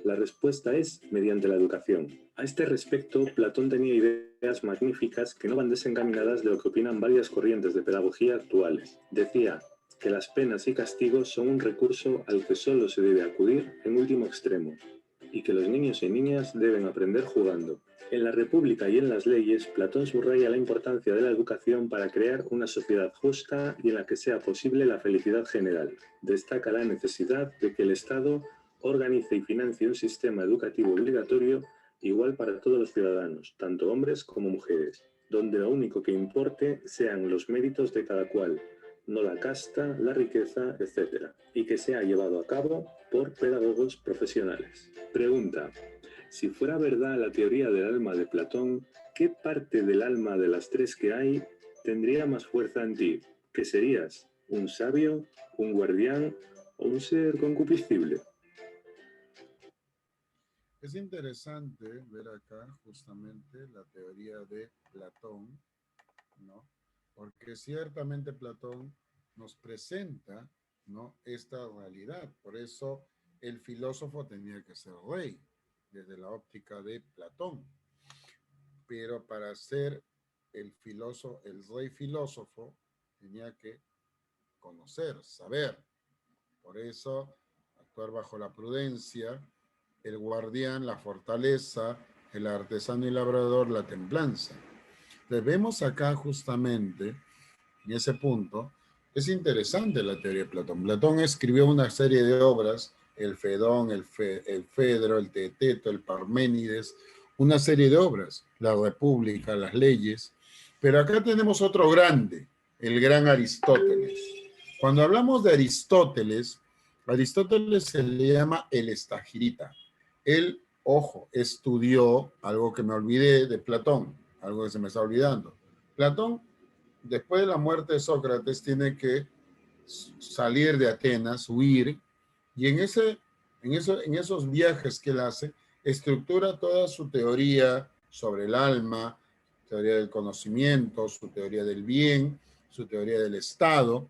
La respuesta es mediante la educación. A este respecto, Platón tenía ideas magníficas que no van desencaminadas de lo que opinan varias corrientes de pedagogía actuales. Decía que las penas y castigos son un recurso al que solo se debe acudir en último extremo, y que los niños y niñas deben aprender jugando. En la República y en las leyes, Platón subraya la importancia de la educación para crear una sociedad justa y en la que sea posible la felicidad general. Destaca la necesidad de que el Estado organice y financie un sistema educativo obligatorio igual para todos los ciudadanos, tanto hombres como mujeres, donde lo único que importe sean los méritos de cada cual, no la casta, la riqueza, etc., y que sea llevado a cabo por pedagogos profesionales. Pregunta: si fuera verdad la teoría del alma de Platón, ¿qué parte del alma de las tres que hay tendría más fuerza en ti? ¿Qué serías? ¿Un sabio, un guardián o un ser concupiscible? Es interesante ver acá justamente la teoría de Platón, ¿no? Porque ciertamente Platón nos presenta, ¿no?, esta realidad. Por eso el filósofo tenía que ser rey, desde la óptica de Platón. Pero para ser el rey filósofo, tenía que conocer, saber. Por eso, actuar bajo la prudencia, el guardián, la fortaleza, el artesano y labrador, la templanza. Entonces, vemos acá justamente, en ese punto, es interesante la teoría de Platón. Platón escribió una serie de obras, el Fedón, el Fedro, el Teeteto, el Parménides, una serie de obras, la República, las leyes. Pero acá tenemos otro grande, el gran Aristóteles. Cuando hablamos de Aristóteles, Aristóteles se le llama el estagirita. Él, ojo, estudió algo que me olvidé de Platón, algo que se me está olvidando. Platón, después de la muerte de Sócrates, tiene que salir de Atenas, huir, y en esos viajes que él hace, estructura toda su teoría sobre el alma, teoría del conocimiento, su teoría del bien, su teoría del Estado.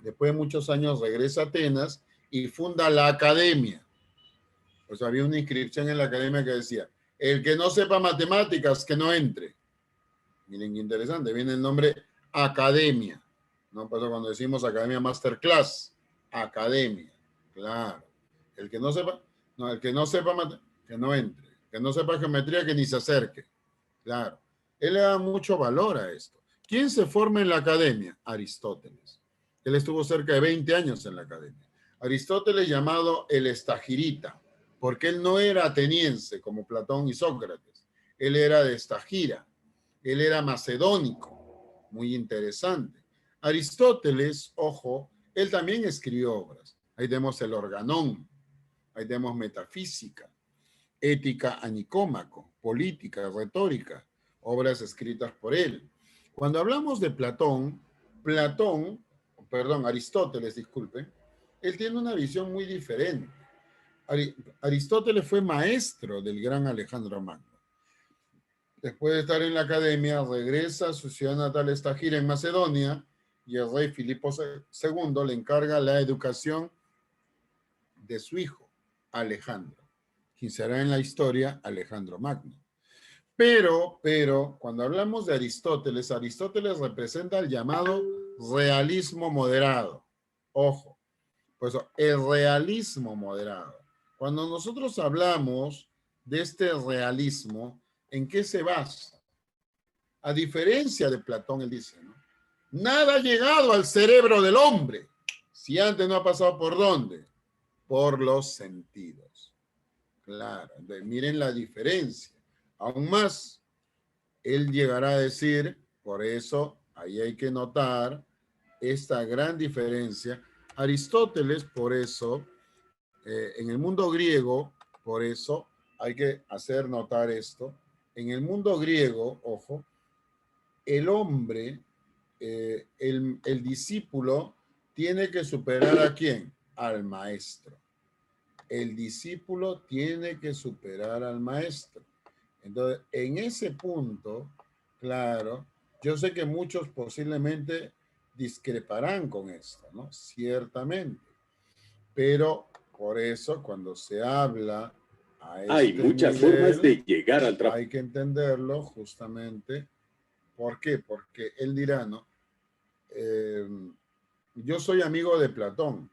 Después de muchos años regresa a Atenas y funda la academia. Pues había una inscripción en la academia que decía: el que no sepa matemáticas, que no entre. Miren qué interesante, viene el nombre academia. No pasa cuando decimos academia masterclass, academia, claro. El que no sepa, que no entre. Que no sepa geometría, que ni se acerque. Claro. Él le da mucho valor a esto. ¿Quién se forma en la academia? Aristóteles. Él estuvo cerca de 20 años en la academia. Aristóteles, llamado el estagirita, porque él no era ateniense como Platón y Sócrates. Él era de Estagira. Él era macedónico. Muy interesante. Aristóteles, ojo, él también escribió obras. Ahí tenemos el Organón, ahí tenemos Metafísica, Ética a Nicómaco, Política, Retórica, obras escritas por él. Cuando hablamos de Aristóteles, disculpen, él tiene una visión muy diferente. Aristóteles fue maestro del gran Alejandro Magno. Después de estar en la academia, regresa a su ciudad natal Estagira en Macedonia, y el rey Filipo II le encarga la educación de su hijo, Alejandro, quien será en la historia Alejandro Magno. Pero, cuando hablamos de Aristóteles, Aristóteles representa el llamado realismo moderado. Ojo, pues el realismo moderado. Cuando nosotros hablamos de este realismo, ¿en qué se basa? A diferencia de Platón, él dice, ¿no?, nada ha llegado al cerebro del hombre si antes no ha pasado por ¿dónde? Por los sentidos. Claro, entonces, miren la diferencia. Aún más, él llegará a decir, por eso ahí hay que notar esta gran diferencia. Aristóteles, por eso, en el mundo griego, por eso hay que hacer notar esto. En el mundo griego, ojo, el hombre, el discípulo, tiene que superar ¿a quién? Al maestro. El discípulo tiene que superar al maestro. Entonces, en ese punto, claro, yo sé que muchos posiblemente discreparán con esto, ¿no? Ciertamente. Pero por eso, cuando se habla a Hay muchas formas de llegar al trabajo. hay que entenderlo justamente. ¿Por qué? Porque él dirá, ¿no? Yo soy amigo de Platón,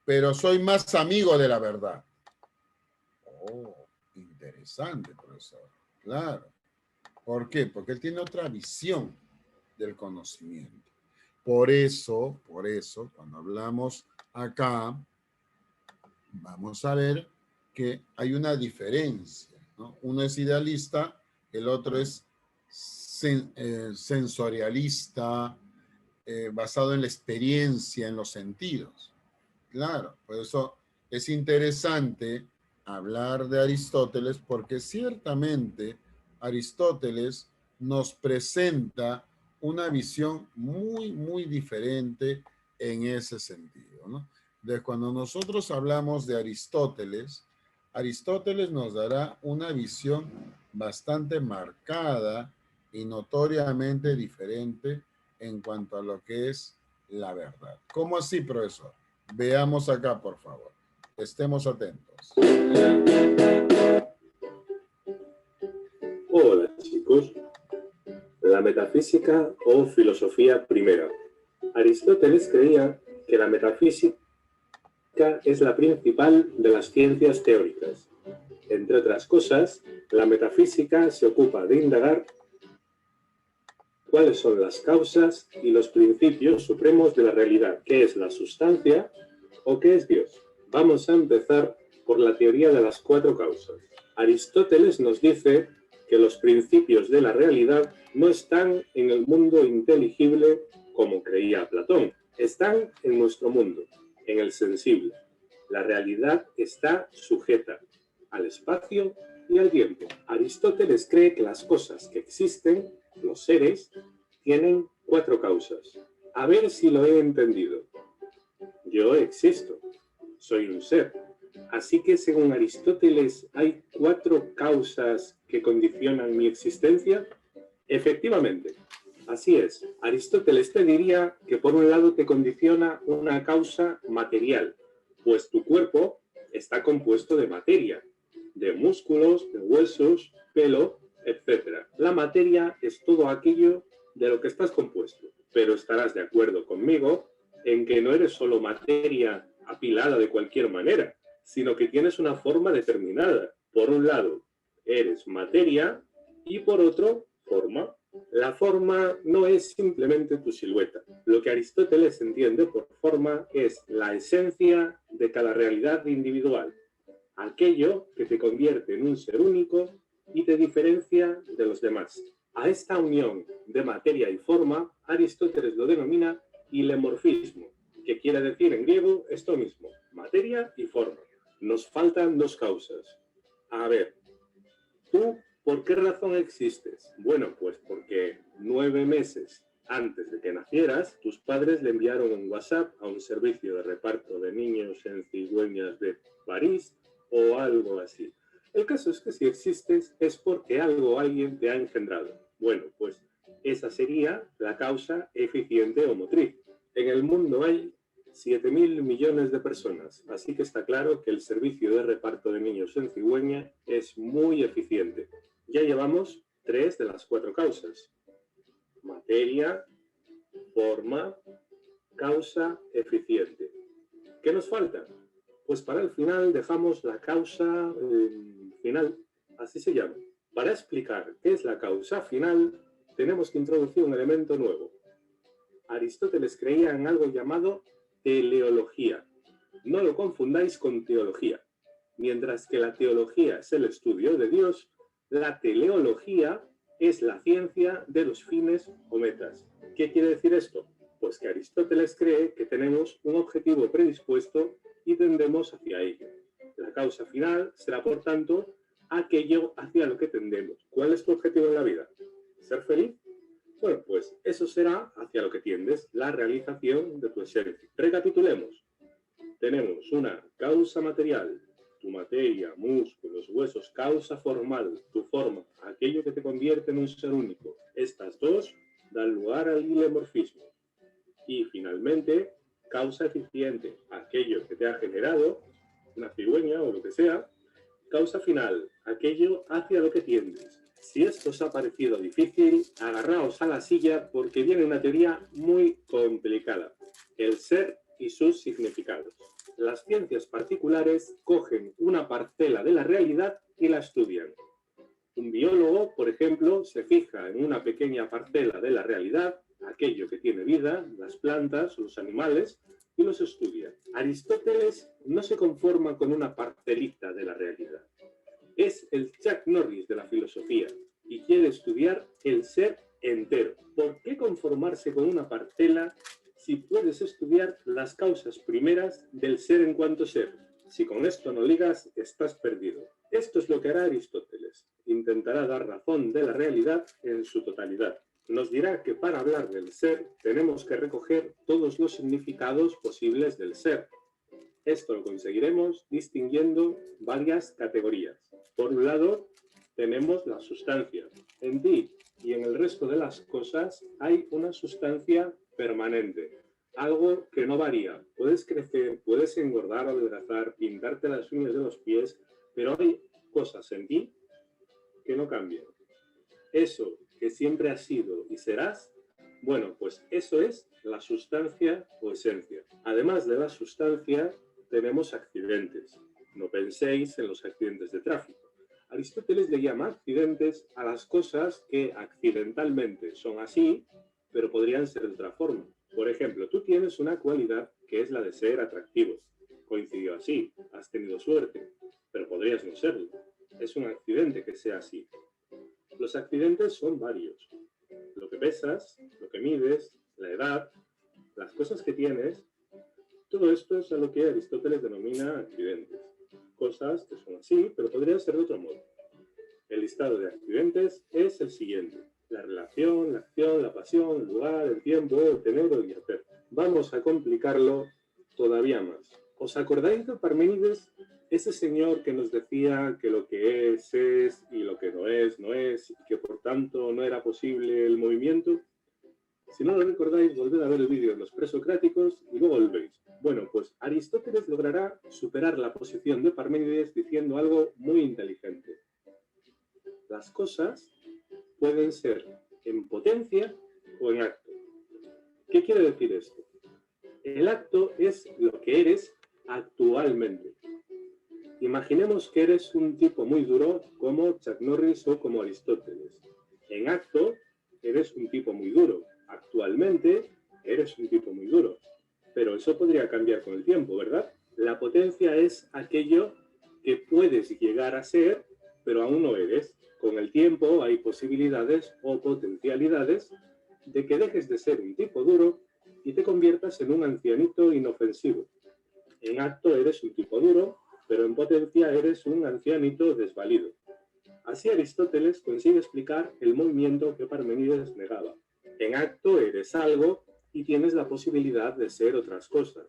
pero soy más amigo de la verdad. Oh, interesante, profesor. Claro. ¿Por qué? Porque él tiene otra visión del conocimiento. Por eso, cuando hablamos acá, vamos a ver que hay una diferencia, ¿no? Uno es idealista, el otro es sensorialista, basado en la experiencia, en los sentidos. Claro, por eso es interesante hablar de Aristóteles, porque ciertamente Aristóteles nos presenta una visión muy, muy diferente en ese sentido, ¿no? De cuando nosotros hablamos de Aristóteles, Aristóteles nos dará una visión bastante marcada y notoriamente diferente en cuanto a lo que es la verdad. ¿Cómo así, profesor? Veamos acá, por favor. Estemos atentos. Hola, chicos. La metafísica o filosofía primera. Aristóteles creía que la metafísica es la principal de las ciencias teóricas. Entre otras cosas, la metafísica se ocupa de indagar cuáles son las causas y los principios supremos de la realidad, qué es la sustancia o qué es Dios. Vamos a empezar por la teoría de las 4 causas. Aristóteles nos dice que los principios de la realidad no están en el mundo inteligible como creía Platón, están en nuestro mundo, en el sensible. La realidad está sujeta al espacio y al tiempo. Aristóteles cree que las cosas que existen, los seres, tienen 4 causas. A ver si lo he entendido. Yo existo, soy un ser. Así que según Aristóteles, ¿hay 4 causas que condicionan mi existencia? Efectivamente, así es. Aristóteles te diría que por un lado te condiciona una causa material, pues tu cuerpo está compuesto de materia, de músculos, de huesos, pelo, etc. La materia es todo aquello de lo que estás compuesto, pero estarás de acuerdo conmigo en que no eres solo materia apilada de cualquier manera, sino que tienes una forma determinada. Por un lado, eres materia y por otro, forma. La forma no es simplemente tu silueta. Lo que Aristóteles entiende por forma es la esencia de cada realidad individual, aquello que te convierte en un ser único y te diferencia de los demás. A esta unión de materia y forma, Aristóteles lo denomina hilemorfismo, que quiere decir en griego esto mismo, materia y forma. Nos faltan 2 causas. A ver, ¿tú por qué razón existes? Bueno, pues porque 9 meses antes de que nacieras, tus padres le enviaron un WhatsApp a un servicio de reparto de niños en cigüeñas de París o algo así. El caso es que si existes es porque algo o alguien te ha engendrado. Bueno, pues esa sería la causa eficiente o motriz. En el mundo hay 7.000 millones de personas, así que está claro que el servicio de reparto de niños en cigüeña es muy eficiente. Ya llevamos 3 de las 4 causas. Materia, forma, causa, eficiente. ¿Qué nos falta? Pues para el final dejamos la causa final, así se llama. Para explicar qué es la causa final, tenemos que introducir un elemento nuevo. Aristóteles creía en algo llamado teleología. No lo confundáis con teología. Mientras que la teología es el estudio de Dios, la teleología es la ciencia de los fines o metas. ¿Qué quiere decir esto? Pues que Aristóteles cree que tenemos un objetivo predispuesto y tendemos hacia ello. La causa final será, por tanto, aquello hacia lo que tendemos. ¿Cuál es tu objetivo en la vida? ¿Ser feliz? Bueno, pues eso será hacia lo que tiendes, la realización de tu esencia. Recapitulemos. Tenemos una causa material, tu materia, músculos, huesos, causa formal, tu forma, aquello que te convierte en un ser único. Estas 2 dan lugar al hilemorfismo. Y finalmente, causa eficiente, aquello que te ha generado, una cigüeña o lo que sea. Causa final, aquello hacia lo que tiendes. Si esto os ha parecido difícil, agarraos a la silla porque viene una teoría muy complicada. el ser y sus significados. Las ciencias particulares cogen una parcela de la realidad y la estudian. Un biólogo, por ejemplo, se fija en una pequeña parcela de la realidad, aquello que tiene vida, las plantas, los animales, y los estudia. Aristóteles no se conforma con una parcelita de la realidad. Es el Chuck Norris de la filosofía y quiere estudiar el ser entero. ¿Por qué conformarse con una parcela si puedes estudiar las causas primeras del ser en cuanto ser? Si con esto no ligas, estás perdido. Esto es lo que hará Aristóteles. Intentará dar razón de la realidad en su totalidad. Nos dirá que para hablar del ser tenemos que recoger todos los significados posibles del ser. Esto lo conseguiremos distinguiendo varias categorías. Por un lado, tenemos la sustancia. En ti y en el resto de las cosas hay una sustancia permanente, algo que no varía. Puedes crecer, puedes engordar o adelgazar, pintarte las uñas de los pies, pero hay cosas en ti que no cambian. Eso que siempre has sido y serás, bueno, pues eso es la sustancia o esencia. Además de la sustancia, tenemos accidentes. No penséis en los accidentes de tráfico. Aristóteles le llama accidentes a las cosas que accidentalmente son así, pero podrían ser de otra forma. Por ejemplo, tú tienes una cualidad que es la de ser atractivo. Coincidió así, has tenido suerte, pero podrías no serlo. Es un accidente que sea así. Los accidentes son varios. Lo que pesas, lo que mides, la edad, las cosas que tienes, todo esto es a lo que Aristóteles denomina accidentes. Cosas que son así, pero podrían ser de otro modo. El listado de accidentes es el siguiente. La relación, la acción, la pasión, el lugar, el tiempo, el tener o el hacer. Vamos a complicarlo todavía más. ¿Os acordáis de Parménides? Ese señor que nos decía que lo que es y lo que no es, y que por tanto no era posible el movimiento. Si no lo recordáis, volved a ver el vídeo de los presocráticos y luego volvéis. Bueno, pues Aristóteles logrará superar la posición de Parménides diciendo algo muy inteligente. Las cosas pueden ser en potencia o en acto. ¿Qué quiere decir esto? El acto es lo que eres actualmente. Imaginemos que eres un tipo muy duro como Chuck Norris o como Aristóteles. En acto, eres un tipo muy duro. Actualmente, eres un tipo muy duro. Pero eso podría cambiar con el tiempo, ¿verdad? La potencia es aquello que puedes llegar a ser, pero aún no eres. Con el tiempo hay posibilidades o potencialidades de que dejes de ser un tipo duro y te conviertas en un ancianito inofensivo. En acto eres un tipo duro, pero en potencia eres un ancianito desvalido. Así Aristóteles consigue explicar el movimiento que Parménides negaba. En acto eres algo y tienes la posibilidad de ser otras cosas.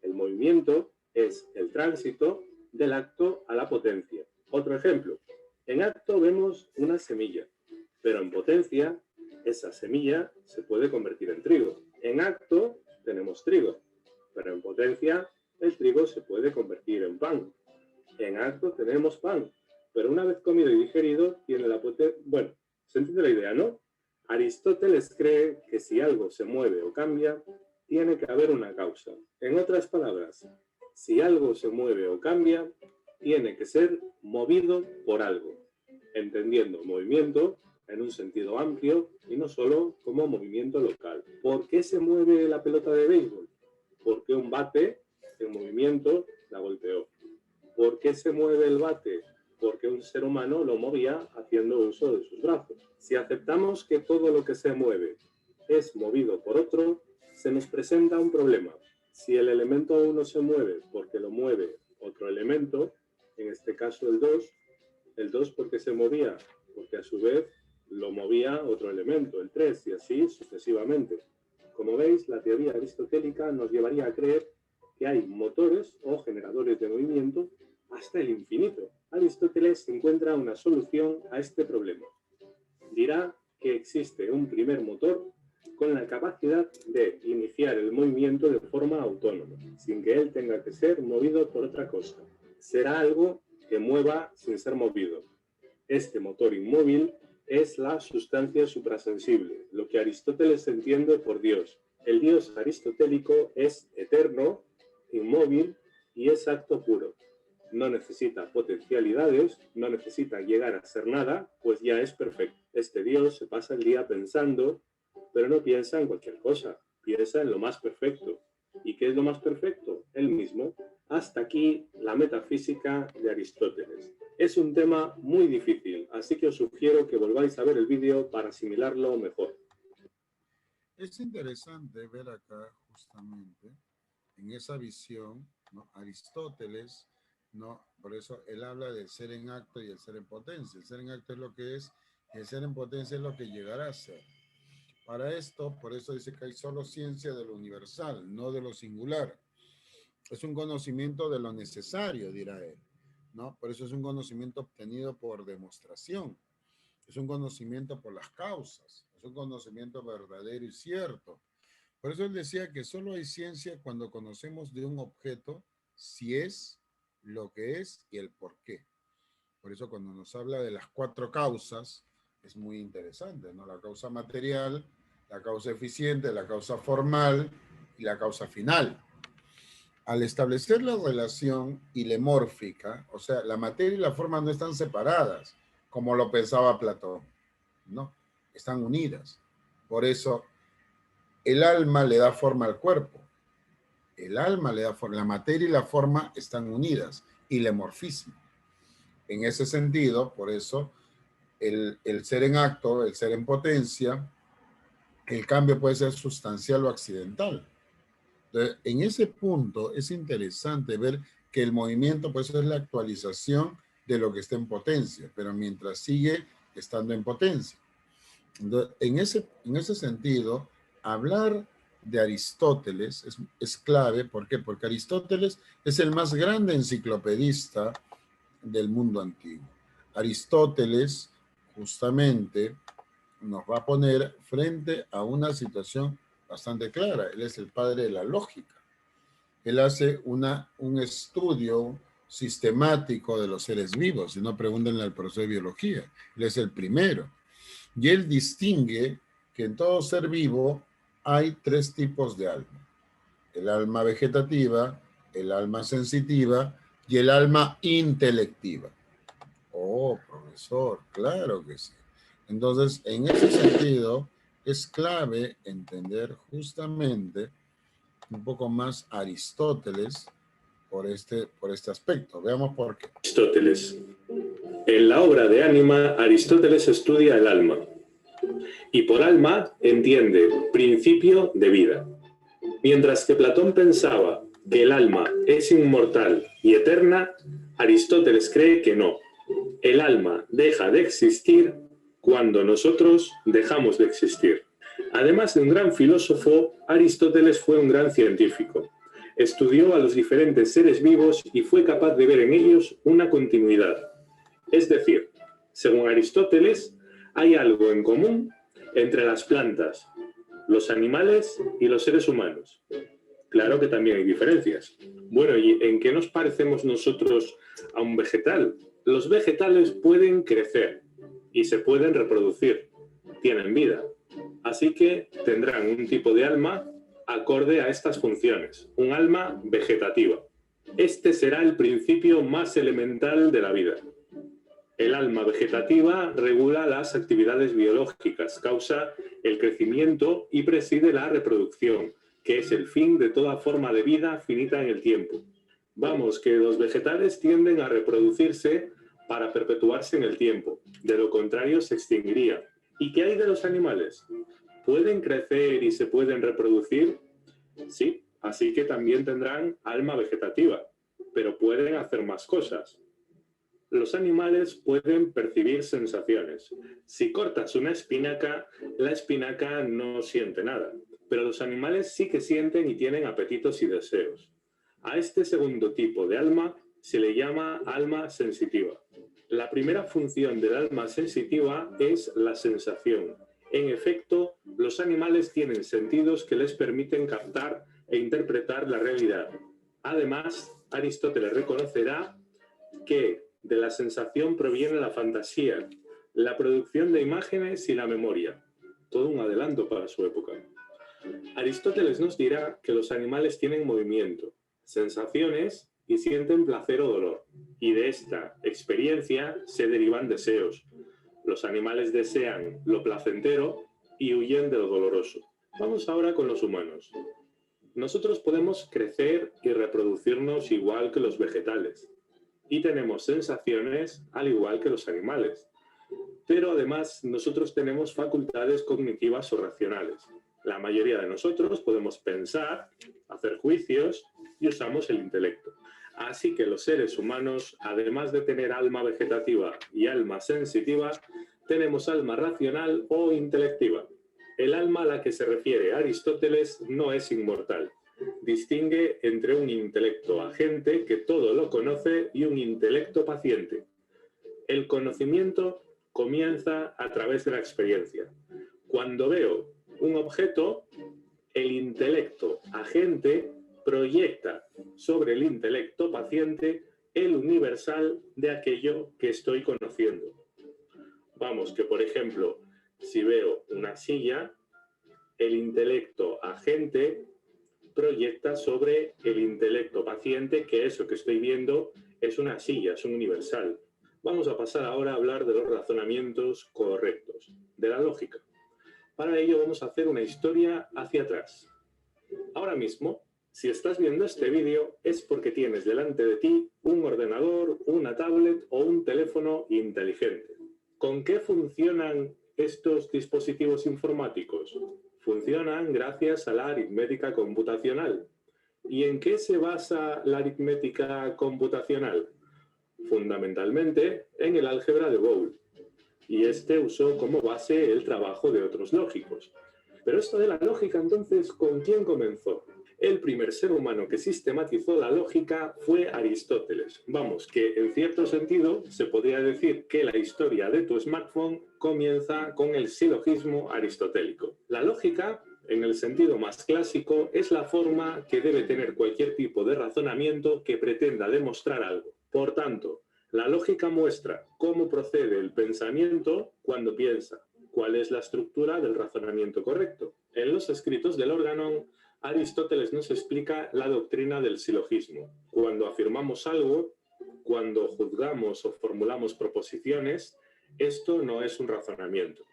El movimiento es el tránsito del acto a la potencia. Otro ejemplo. En acto vemos una semilla, pero en potencia esa semilla se puede convertir en trigo. En acto tenemos trigo, pero en potencia el trigo se puede convertir en pan. En acto tenemos pan, pero una vez comido y digerido tiene la potencia... Bueno, se entiende la idea, ¿no? Aristóteles cree que si algo se mueve o cambia, tiene que haber una causa. En otras palabras, si algo se mueve o cambia, tiene que ser movido por algo, entendiendo movimiento en un sentido amplio y no solo como movimiento local. ¿Por qué se mueve la pelota de béisbol? Porque un bate en movimiento la golpeó. ¿Por qué se mueve el bate? Porque un ser humano lo movía haciendo uso de sus brazos. Si aceptamos que todo lo que se mueve es movido por otro, se nos presenta un problema. Si el elemento 1 se mueve porque lo mueve otro elemento, en este caso el 2 porque se movía, porque a su vez lo movía otro elemento, el 3, y así sucesivamente. Como veis, la teoría aristotélica nos llevaría a creer que hay motores o generadores de movimiento hasta el infinito. Aristóteles encuentra una solución a este problema. Dirá que existe un primer motor con la capacidad de iniciar el movimiento de forma autónoma, sin que él tenga que ser movido por otra cosa. Será algo que mueva sin ser movido. Este motor inmóvil es la sustancia suprasensible, lo que Aristóteles entiende por Dios. El Dios aristotélico es eterno, inmóvil y es acto puro. No necesita potencialidades, no necesita llegar a ser nada, pues ya es perfecto. Este Dios se pasa el día pensando, pero no piensa en cualquier cosa, piensa en lo más perfecto. ¿Y qué es lo más perfecto? Él mismo. Hasta aquí la metafísica de Aristóteles. Es un tema muy difícil, así que os sugiero que volváis a ver el vídeo para asimilarlo mejor. Es interesante ver acá justamente en esa visión, ¿no? Aristóteles, ¿no? Por eso él habla del ser en acto y el ser en potencia. El ser en acto es lo que es y el ser en potencia es lo que llegará a ser. Para esto, por eso dice que hay solo ciencia de lo universal, no de lo singular. Es un conocimiento de lo necesario, dirá él, ¿no? Por eso es un conocimiento obtenido por demostración. Es un conocimiento por las causas. Es un conocimiento verdadero y cierto. Por eso él decía que solo hay ciencia cuando conocemos de un objeto si es, lo que es y el por qué. Por eso cuando nos habla de las 4 causas, es muy interesante, ¿no? La causa material, la causa eficiente, la causa formal y la causa final. Al establecer la relación ilemórfica, o sea, la materia y la forma no están separadas, como lo pensaba Platón, ¿no? Están unidas. Por eso el alma le da forma al cuerpo. El alma le da forma, la materia y la forma están unidas, ilemorfismo. En ese sentido, por eso, el ser en acto, el ser en potencia, el cambio puede ser sustancial o accidental. Entonces, en ese punto es interesante ver que el movimiento pues es la actualización de lo que está en potencia, pero mientras sigue estando en potencia. Entonces, en ese sentido, hablar de Aristóteles es clave. ¿Por qué? Porque Aristóteles es el más grande enciclopedista del mundo antiguo. Aristóteles justamente nos va a poner frente a una situación bastante clara. Él es el padre de la lógica. Él hace un estudio sistemático de los seres vivos. Si no, pregúntenle al profesor de biología. Él es el primero. Y él distingue que en todo ser vivo hay 3 tipos de alma. El alma vegetativa, el alma sensitiva y el alma intelectiva. Oh, profesor, claro que sí. Entonces, en ese sentido, es clave entender justamente un poco más Aristóteles por este aspecto. Veamos por qué. Aristóteles. En la obra de Ánima, Aristóteles estudia el alma. Y por alma entiende principio de vida. Mientras que Platón pensaba que el alma es inmortal y eterna, Aristóteles cree que no. El alma deja de existir cuando nosotros dejamos de existir. Además de un gran filósofo, Aristóteles fue un gran científico. Estudió a los diferentes seres vivos y fue capaz de ver en ellos una continuidad. Es decir, según Aristóteles, hay algo en común entre las plantas, los animales y los seres humanos. Claro que también hay diferencias. Bueno, ¿y en qué nos parecemos nosotros a un vegetal? Los vegetales pueden crecer y se pueden reproducir, tienen vida. Así que tendrán un tipo de alma acorde a estas funciones, un alma vegetativa. Este será el principio más elemental de la vida. El alma vegetativa regula las actividades biológicas, causa el crecimiento y preside la reproducción, que es el fin de toda forma de vida finita en el tiempo. Vamos, que los vegetales tienden a reproducirse para perpetuarse en el tiempo, de lo contrario se extinguirían. ¿Y qué hay de los animales? ¿Pueden crecer y se pueden reproducir? Sí, así que también tendrán alma vegetativa, pero pueden hacer más cosas. Los animales pueden percibir sensaciones. Si cortas una espinaca, la espinaca no siente nada, pero los animales sí que sienten y tienen apetitos y deseos. A este segundo tipo de alma se le llama alma sensitiva. La primera función del alma sensitiva es la sensación. En efecto, los animales tienen sentidos que les permiten captar e interpretar la realidad. Además, Aristóteles reconocerá que de la sensación proviene la fantasía, la producción de imágenes y la memoria. Todo un adelanto para su época. Aristóteles nos dirá que los animales tienen movimiento, sensaciones y sienten placer o dolor. Y de esta experiencia se derivan deseos. Los animales desean lo placentero y huyen de lo doloroso. Vamos ahora con los humanos. Nosotros podemos crecer y reproducirnos igual que los vegetales. Y tenemos sensaciones al igual que los animales. Pero además nosotros tenemos facultades cognitivas o racionales. La mayoría de nosotros podemos pensar, hacer juicios y usamos el intelecto. Así que los seres humanos, además de tener alma vegetativa y alma sensitiva, tenemos alma racional o intelectiva. El alma a la que se refiere Aristóteles no es inmortal. Distingue entre un intelecto agente que todo lo conoce y un intelecto paciente. El conocimiento comienza a través de la experiencia. Cuando veo un objeto, el intelecto agente proyecta sobre el intelecto paciente el universal de aquello que estoy conociendo. Vamos, que por ejemplo, si veo una silla, el intelecto agente proyecta sobre el intelecto paciente que eso que estoy viendo es una silla, es un universal. Vamos a pasar ahora a hablar de los razonamientos correctos, de la lógica. Para ello vamos a hacer una historia hacia atrás. Ahora mismo, si estás viendo este vídeo, es porque tienes delante de ti un ordenador, una tablet o un teléfono inteligente. ¿Con qué funcionan estos dispositivos informáticos? Funcionan gracias a la aritmética computacional. ¿Y en qué se basa la aritmética computacional? Fundamentalmente en el álgebra de Boole. Y este usó como base el trabajo de otros lógicos. Pero esto de la lógica, entonces, ¿con quién comenzó? El primer ser humano que sistematizó la lógica fue Aristóteles. Vamos, que en cierto sentido se podría decir que la historia de tu smartphone comienza con el silogismo aristotélico. La lógica, en el sentido más clásico, es la forma que debe tener cualquier tipo de razonamiento que pretenda demostrar algo. Por tanto, la lógica muestra cómo procede el pensamiento cuando piensa, cuál es la estructura del razonamiento correcto. En los escritos del Organon, Aristóteles nos explica la doctrina del silogismo. Cuando afirmamos algo, cuando juzgamos o formulamos proposiciones, esto no es un razonamiento.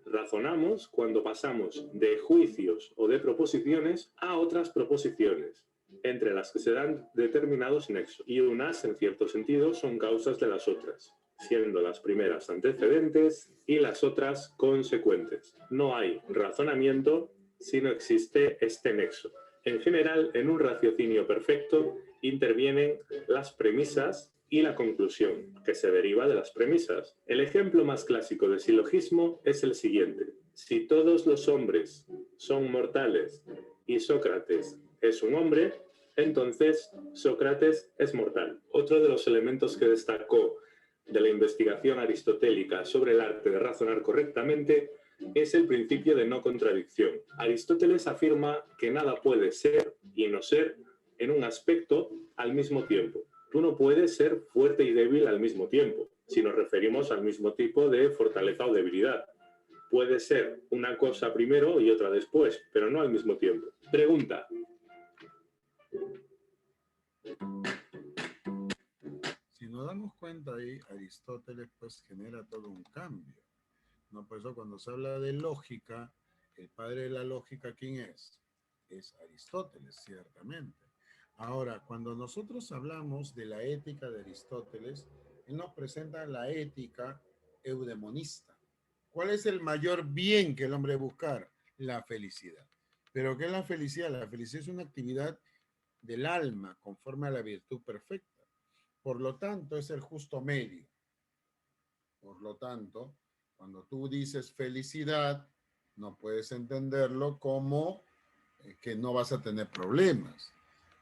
Razonamos cuando pasamos de juicios o de proposiciones a otras proposiciones, entre las que se dan determinados nexos, y unas, en cierto sentido, son causas de las otras, siendo las primeras antecedentes y las otras consecuentes. No hay razonamiento si no existe este nexo. En general, en un raciocinio perfecto intervienen las premisas y la conclusión, que se deriva de las premisas. El ejemplo más clásico de silogismo es el siguiente. Si todos los hombres son mortales y Sócrates es un hombre, entonces Sócrates es mortal. Otro de los elementos que destacó de la investigación aristotélica sobre el arte de razonar correctamente es el principio de no contradicción. Aristóteles afirma que nada puede ser y no ser en un aspecto al mismo tiempo. Tú no puedes ser fuerte y débil al mismo tiempo, si nos referimos al mismo tipo de fortaleza o debilidad. Puede ser una cosa primero y otra después, pero no al mismo tiempo. Pregunta. Si nos damos cuenta ahí, Aristóteles pues genera todo un cambio. ¿No? Por eso cuando se habla de lógica, el padre de la lógica, ¿quién es? Es Aristóteles, ciertamente. Ahora, cuando nosotros hablamos de la ética de Aristóteles, él nos presenta la ética eudemonista. ¿Cuál es el mayor bien que el hombre buscar? La felicidad. ¿Pero qué es la felicidad? La felicidad es una actividad del alma conforme a la virtud perfecta. Por lo tanto, es el justo medio. Por lo tanto, cuando tú dices felicidad, no puedes entenderlo como que no vas a tener problemas.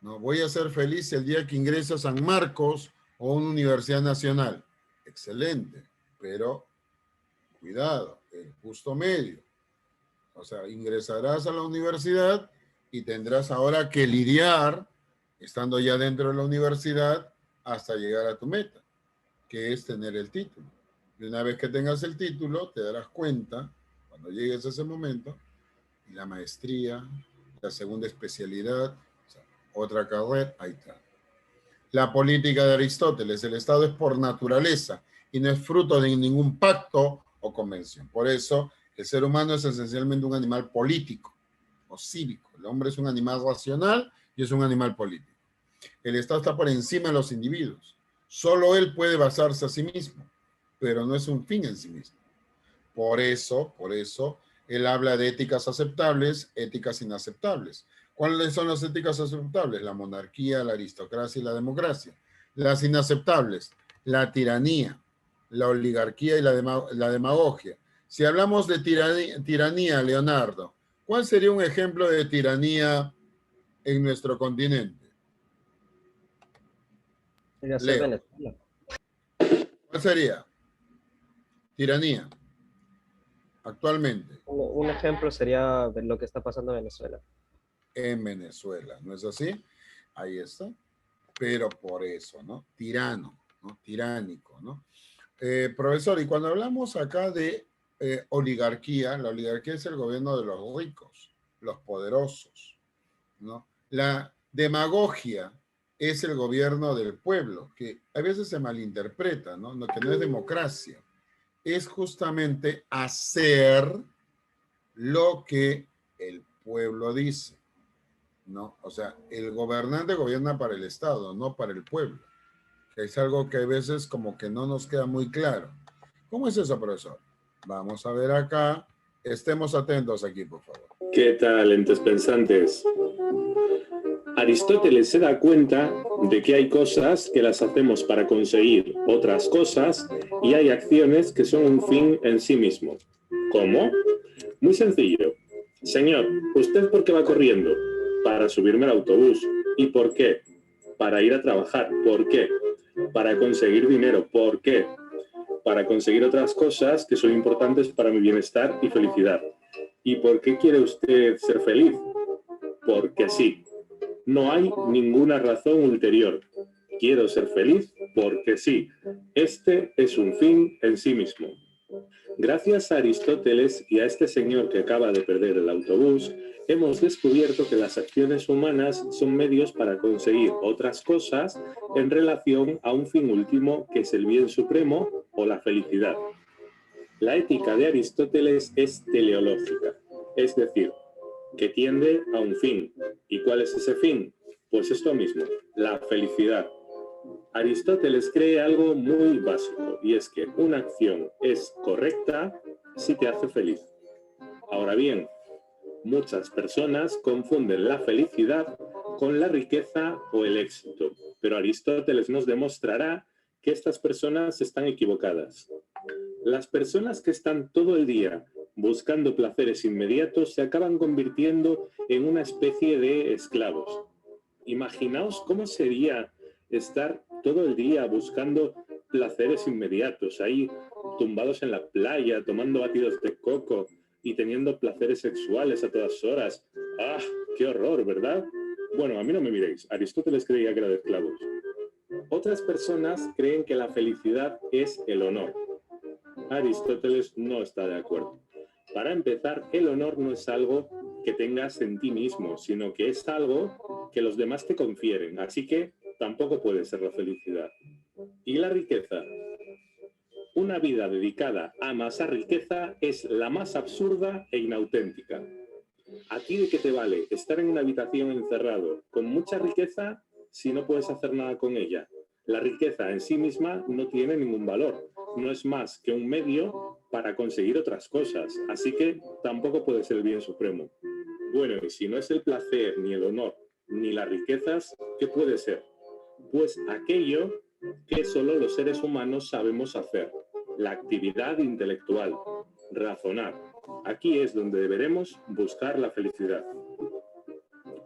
No voy a ser feliz el día que ingrese a San Marcos o a una universidad nacional. Excelente, pero cuidado, el justo medio. O sea, ingresarás a la universidad y tendrás ahora que lidiar, estando ya dentro de la universidad, hasta llegar a tu meta, que es tener el título. Y una vez que tengas el título, te darás cuenta, cuando llegues a ese momento, y la maestría, la segunda especialidad, o sea, otra carrera, ahí está. La política de Aristóteles, el Estado es por naturaleza y no es fruto de ningún pacto o convención. Por eso, el ser humano es esencialmente un animal político o cívico. El hombre es un animal racional y es un animal político. El Estado está por encima de los individuos. Solo él puede basarse a sí mismo, pero no es un fin en sí mismo. Por eso, él habla de éticas aceptables, éticas inaceptables. ¿Cuáles son las éticas aceptables? La monarquía, la aristocracia y la democracia. Las inaceptables, la tiranía, la oligarquía y la demagogia. Si hablamos de tiranía, Leonardo, ¿cuál sería un ejemplo de tiranía en nuestro continente? Podría ser Leo, Venezuela. ¿cuál sería? Tiranía, actualmente, Un ejemplo sería de lo que está pasando en Venezuela. en Venezuela, ¿no es así? Ahí está. Pero por eso, ¿no? Tirano, ¿no? Tiránico, ¿no? Profesor, y cuando hablamos acá de oligarquía, la oligarquía es el gobierno de los ricos, los poderosos, ¿no? La demagogia es el gobierno del pueblo, que a veces se malinterpreta, ¿no? Que no es democracia, es justamente hacer lo que el pueblo dice, ¿no? O sea, el gobernante gobierna para el Estado, no para el pueblo, que es algo que a veces como que no nos queda muy claro. ¿Cómo es eso, profesor? Vamos a ver acá. Estemos atentos aquí, por favor. ¿Qué tal, entes pensantes? Aristóteles se da cuenta de que hay cosas que las hacemos para conseguir otras cosas y hay acciones que son un fin en sí mismo. ¿Cómo? Muy sencillo. Señor, ¿usted por qué va corriendo? Para subirme al autobús. ¿Y por qué? Para ir a trabajar. ¿Por qué? Para conseguir dinero. ¿Por qué? Para conseguir otras cosas que son importantes para mi bienestar y felicidad. ¿Y por qué quiere usted ser feliz? Porque sí. No hay ninguna razón ulterior. Quiero ser feliz porque sí. Este es un fin en sí mismo. Gracias a Aristóteles y a este señor que acaba de perder el autobús, hemos descubierto que las acciones humanas son medios para conseguir otras cosas en relación a un fin último que es el bien supremo o la felicidad. La ética de Aristóteles es teleológica, es decir, que tiende a un fin. ¿Y cuál es ese fin? Pues esto mismo, la felicidad. Aristóteles cree algo muy básico, y es que una acción es correcta si te hace feliz. Ahora bien, muchas personas confunden la felicidad con la riqueza o el éxito, pero Aristóteles nos demostrará que estas personas están equivocadas. Las personas que están todo el día buscando placeres inmediatos se acaban convirtiendo en una especie de esclavos. Imaginaos cómo sería estar todo el día buscando placeres inmediatos, ahí tumbados en la playa, tomando batidos de coco y teniendo placeres sexuales a todas horas. ¡Ah, qué horror!, ¿verdad? Bueno, a mí no me miréis. Aristóteles creía que era de esclavos. Otras personas creen que la felicidad es el honor. Aristóteles no está de acuerdo. Para empezar, el honor no es algo que tengas en ti mismo, sino que es algo que los demás te confieren. Así que tampoco puede ser la felicidad. ¿Y la riqueza? Una vida dedicada a amasar riqueza es la más absurda e inauténtica. ¿A ti de qué te vale estar en una habitación encerrado con mucha riqueza si no puedes hacer nada con ella? La riqueza en sí misma no tiene ningún valor. No es más que un medio para conseguir otras cosas. Así que tampoco puede ser el bien supremo. Bueno, y si no es el placer, ni el honor, ni las riquezas, ¿qué puede ser? Pues aquello que solo los seres humanos sabemos hacer, la actividad intelectual, razonar. Aquí es donde deberemos buscar la felicidad.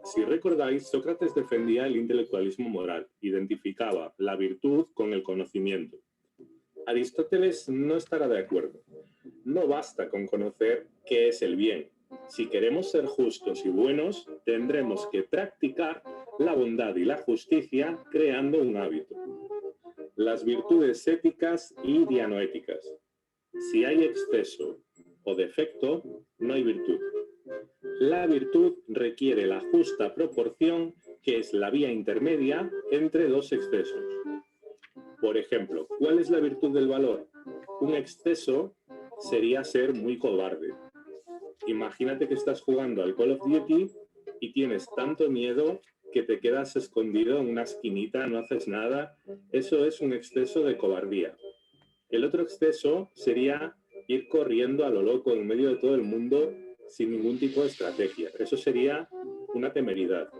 Si recordáis, Sócrates defendía el intelectualismo moral, identificaba la virtud con el conocimiento. Aristóteles no estará de acuerdo. No basta con conocer qué es el bien. Si queremos ser justos y buenos, tendremos que practicar la bondad y la justicia creando un hábito. Las virtudes éticas y dianoéticas. Si hay exceso o defecto, no hay virtud. La virtud requiere la justa proporción, que es la vía intermedia entre dos excesos. Por ejemplo, ¿cuál es la virtud del valor? Un exceso sería ser muy cobarde. Imagínate que estás jugando al Call of Duty y tienes tanto miedo que te quedas escondido en una esquinita, no haces nada. Eso es un exceso de cobardía. El otro exceso sería ir corriendo a lo loco en medio de todo el mundo sin ningún tipo de estrategia. Eso sería una temeridad.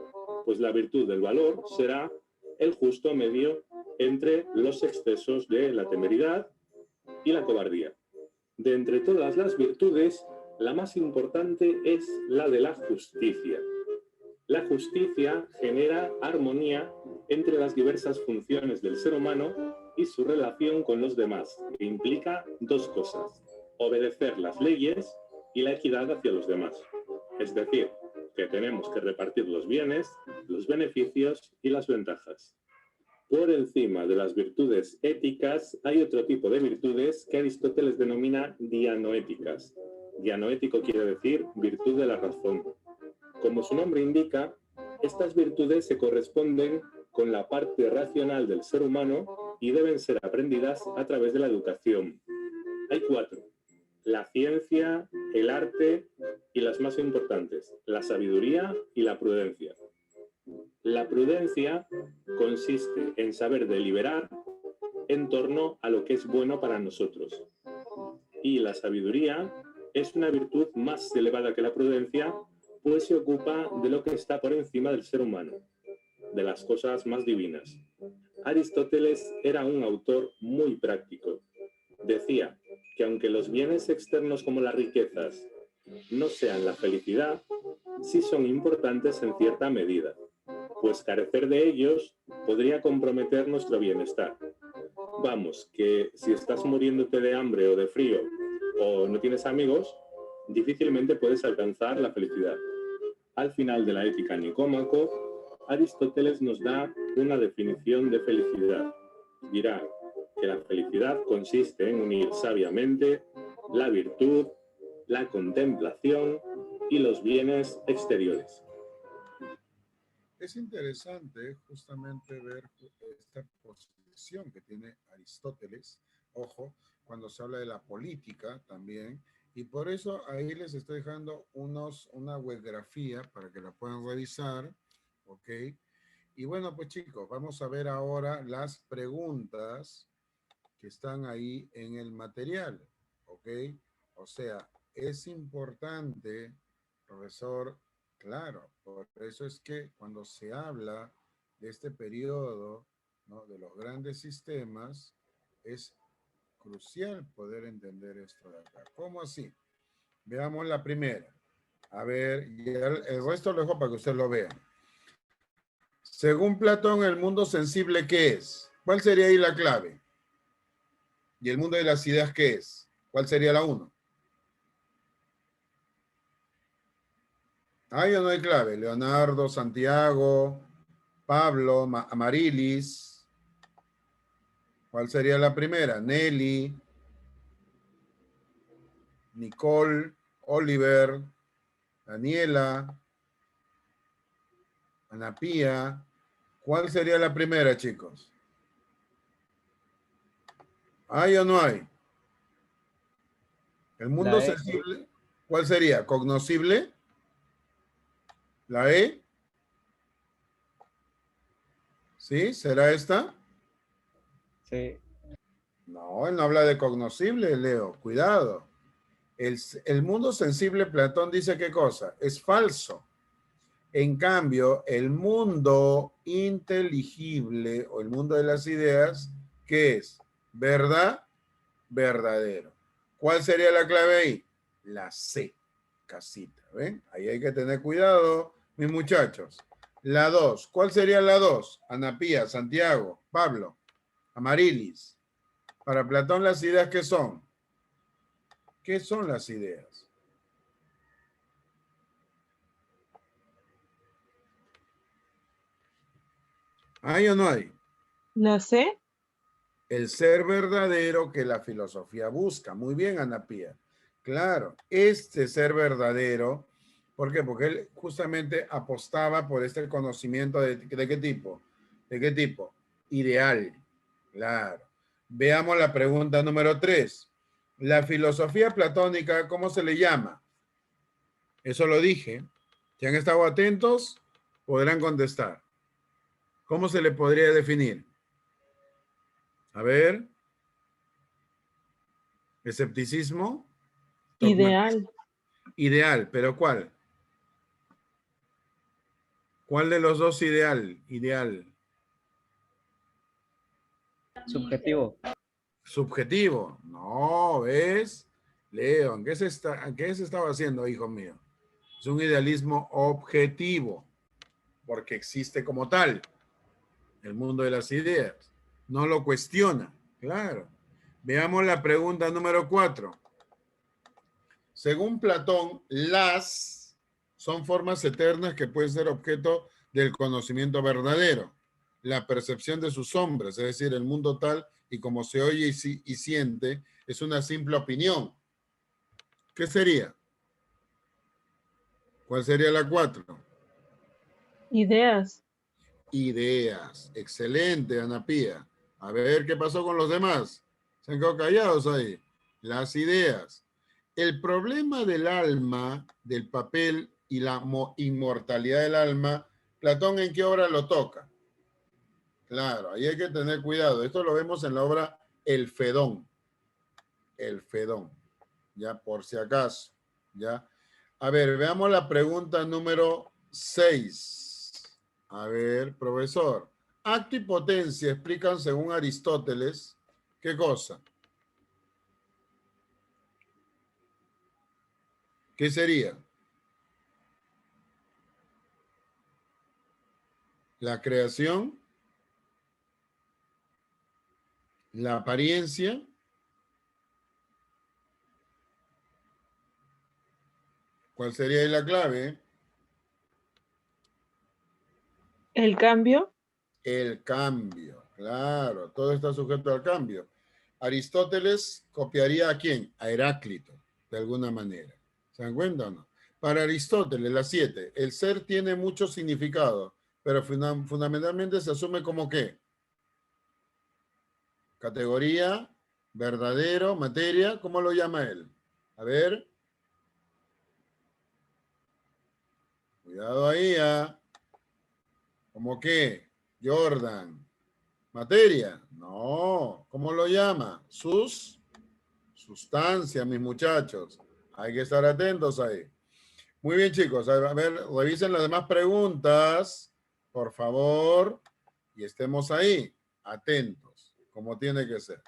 Pues la virtud del valor será el justo medio entre los excesos de la temeridad y la cobardía. De entre todas las virtudes, la más importante es la de la justicia. La justicia genera armonía entre las diversas funciones del ser humano y su relación con los demás, que implica dos cosas: obedecer las leyes y la equidad hacia los demás. Es decir, que tenemos que repartir los bienes, los beneficios y las ventajas. Por encima de las virtudes éticas hay otro tipo de virtudes que Aristóteles denomina dianoéticas. Dianoético quiere decir virtud de la razón. Como su nombre indica, estas virtudes se corresponden con la parte racional del ser humano y deben ser aprendidas a través de la educación. Hay 4: la ciencia, el arte y las más importantes, la sabiduría y la prudencia. La prudencia consiste en saber deliberar en torno a lo que es bueno para nosotros. Y la sabiduría es una virtud más elevada que la prudencia, pues se ocupa de lo que está por encima del ser humano, de las cosas más divinas. Aristóteles era un autor muy práctico. Decía que aunque los bienes externos como las riquezas no sean la felicidad, sí son importantes en cierta medida, pues carecer de ellos podría comprometer nuestro bienestar. Vamos, que si estás muriéndote de hambre o de frío o no tienes amigos, difícilmente puedes alcanzar la felicidad. Al final de la Ética Nicómaco, Aristóteles nos da una definición de felicidad. Dirá que la felicidad consiste en unir sabiamente la virtud, la contemplación y los bienes exteriores. Es interesante justamente ver esta posición que tiene Aristóteles, ojo, cuando se habla de la política también, y por eso ahí les estoy dejando una webgrafía para que la puedan revisar, ¿ok? Y bueno, pues chicos, vamos a ver ahora las preguntas que están ahí en el material, ¿ok? O sea, es importante, profesor, claro, por eso es que cuando se habla de este periodo, ¿no?, de los grandes sistemas, es crucial poder entender esto de acá. ¿Cómo así? Veamos la primera. A ver, y el resto lo dejo para que ustedes lo vean. Según Platón, el mundo sensible, ¿qué es? ¿Cuál sería ahí la clave? ¿Y el mundo de las ideas qué es? ¿Cuál sería la 1? ¿Hay o no hay clave? Leonardo, Santiago, Pablo, Amarilis. ¿Cuál sería la primera? Nelly, Nicole, Oliver, Daniela, Ana Pía. ¿Cuál sería la primera, chicos? ¿Hay o no hay? El mundo La E. sensible, ¿cuál sería? ¿Cognoscible? ¿La E? ¿Sí? ¿Será esta? Sí. No, él no habla de cognoscible, Leo. Cuidado. El mundo sensible, Platón dice ¿qué cosa? Es falso. En cambio, el mundo inteligible o el mundo de las ideas, ¿qué es? ¿Verdad? Verdadero. ¿Cuál sería la clave ahí? La C, casita. ¿Ven? Ahí hay que tener cuidado, mis muchachos. La 2. ¿Cuál sería la 2? Ana Pía, Santiago, Pablo, Amarilis. Para Platón, ¿las ideas qué son? ¿Qué son las ideas? ¿Hay o no hay? No sé. El ser verdadero que la filosofía busca. Muy bien, Ana Pía. Claro, este ser verdadero ¿Por qué? Porque él justamente apostaba por este conocimiento de qué tipo. ¿De qué tipo? Ideal. Claro. Veamos la pregunta número 3. La filosofía platónica, ¿cómo se le llama? Eso lo dije. Si han estado atentos, podrán contestar. ¿Cómo se le podría definir? A ver. Escepticismo. Ideal. Ideal, pero ¿cuál? ¿Cuál de los dos ideal? Ideal. Subjetivo. Subjetivo. No, ¿ves? Leo, ¿qué se estaba haciendo, hijo mío? Es un idealismo objetivo, porque existe como tal. El mundo de las ideas. No lo cuestiona. Claro. Veamos la pregunta número 4. Según Platón, las son formas eternas que pueden ser objeto del conocimiento verdadero. La percepción de sus sombras, es decir, el mundo tal y como se oye y siente, es una simple opinión. ¿Qué sería? ¿Cuál sería la 4? Ideas. Ideas. Excelente, Ana Pía. A ver qué pasó con los demás. Se han quedado callados ahí. Las ideas. El problema del alma, del papel y la inmortalidad del alma, Platón, ¿en qué obra lo toca? Claro, ahí hay que tener cuidado. Esto lo vemos en la obra El Fedón. El Fedón. Ya, por si acaso. Ya. A ver, veamos la pregunta número 6. A ver, profesor. Acto y potencia explican, según Aristóteles, ¿qué cosa? ¿Qué sería? La creación, la apariencia, ¿cuál sería ahí la clave? El cambio. El cambio, claro, todo está sujeto al cambio. Aristóteles copiaría ¿a quién? A Heráclito, de alguna manera. ¿Se dan cuenta o no? Para Aristóteles, la 7, el ser tiene mucho significado, pero fundamentalmente se asume como ¿qué? Categoría, verdadero, materia, ¿cómo lo llama él? A ver. Cuidado ahí, ¿ah? ¿Cómo qué? Jordan. ¿Materia? No. ¿Cómo lo llama? Sustancia, mis muchachos. Hay que estar atentos ahí. Muy bien, chicos. A ver, revisen las demás preguntas, por favor, y estemos ahí, atentos, como tiene que ser.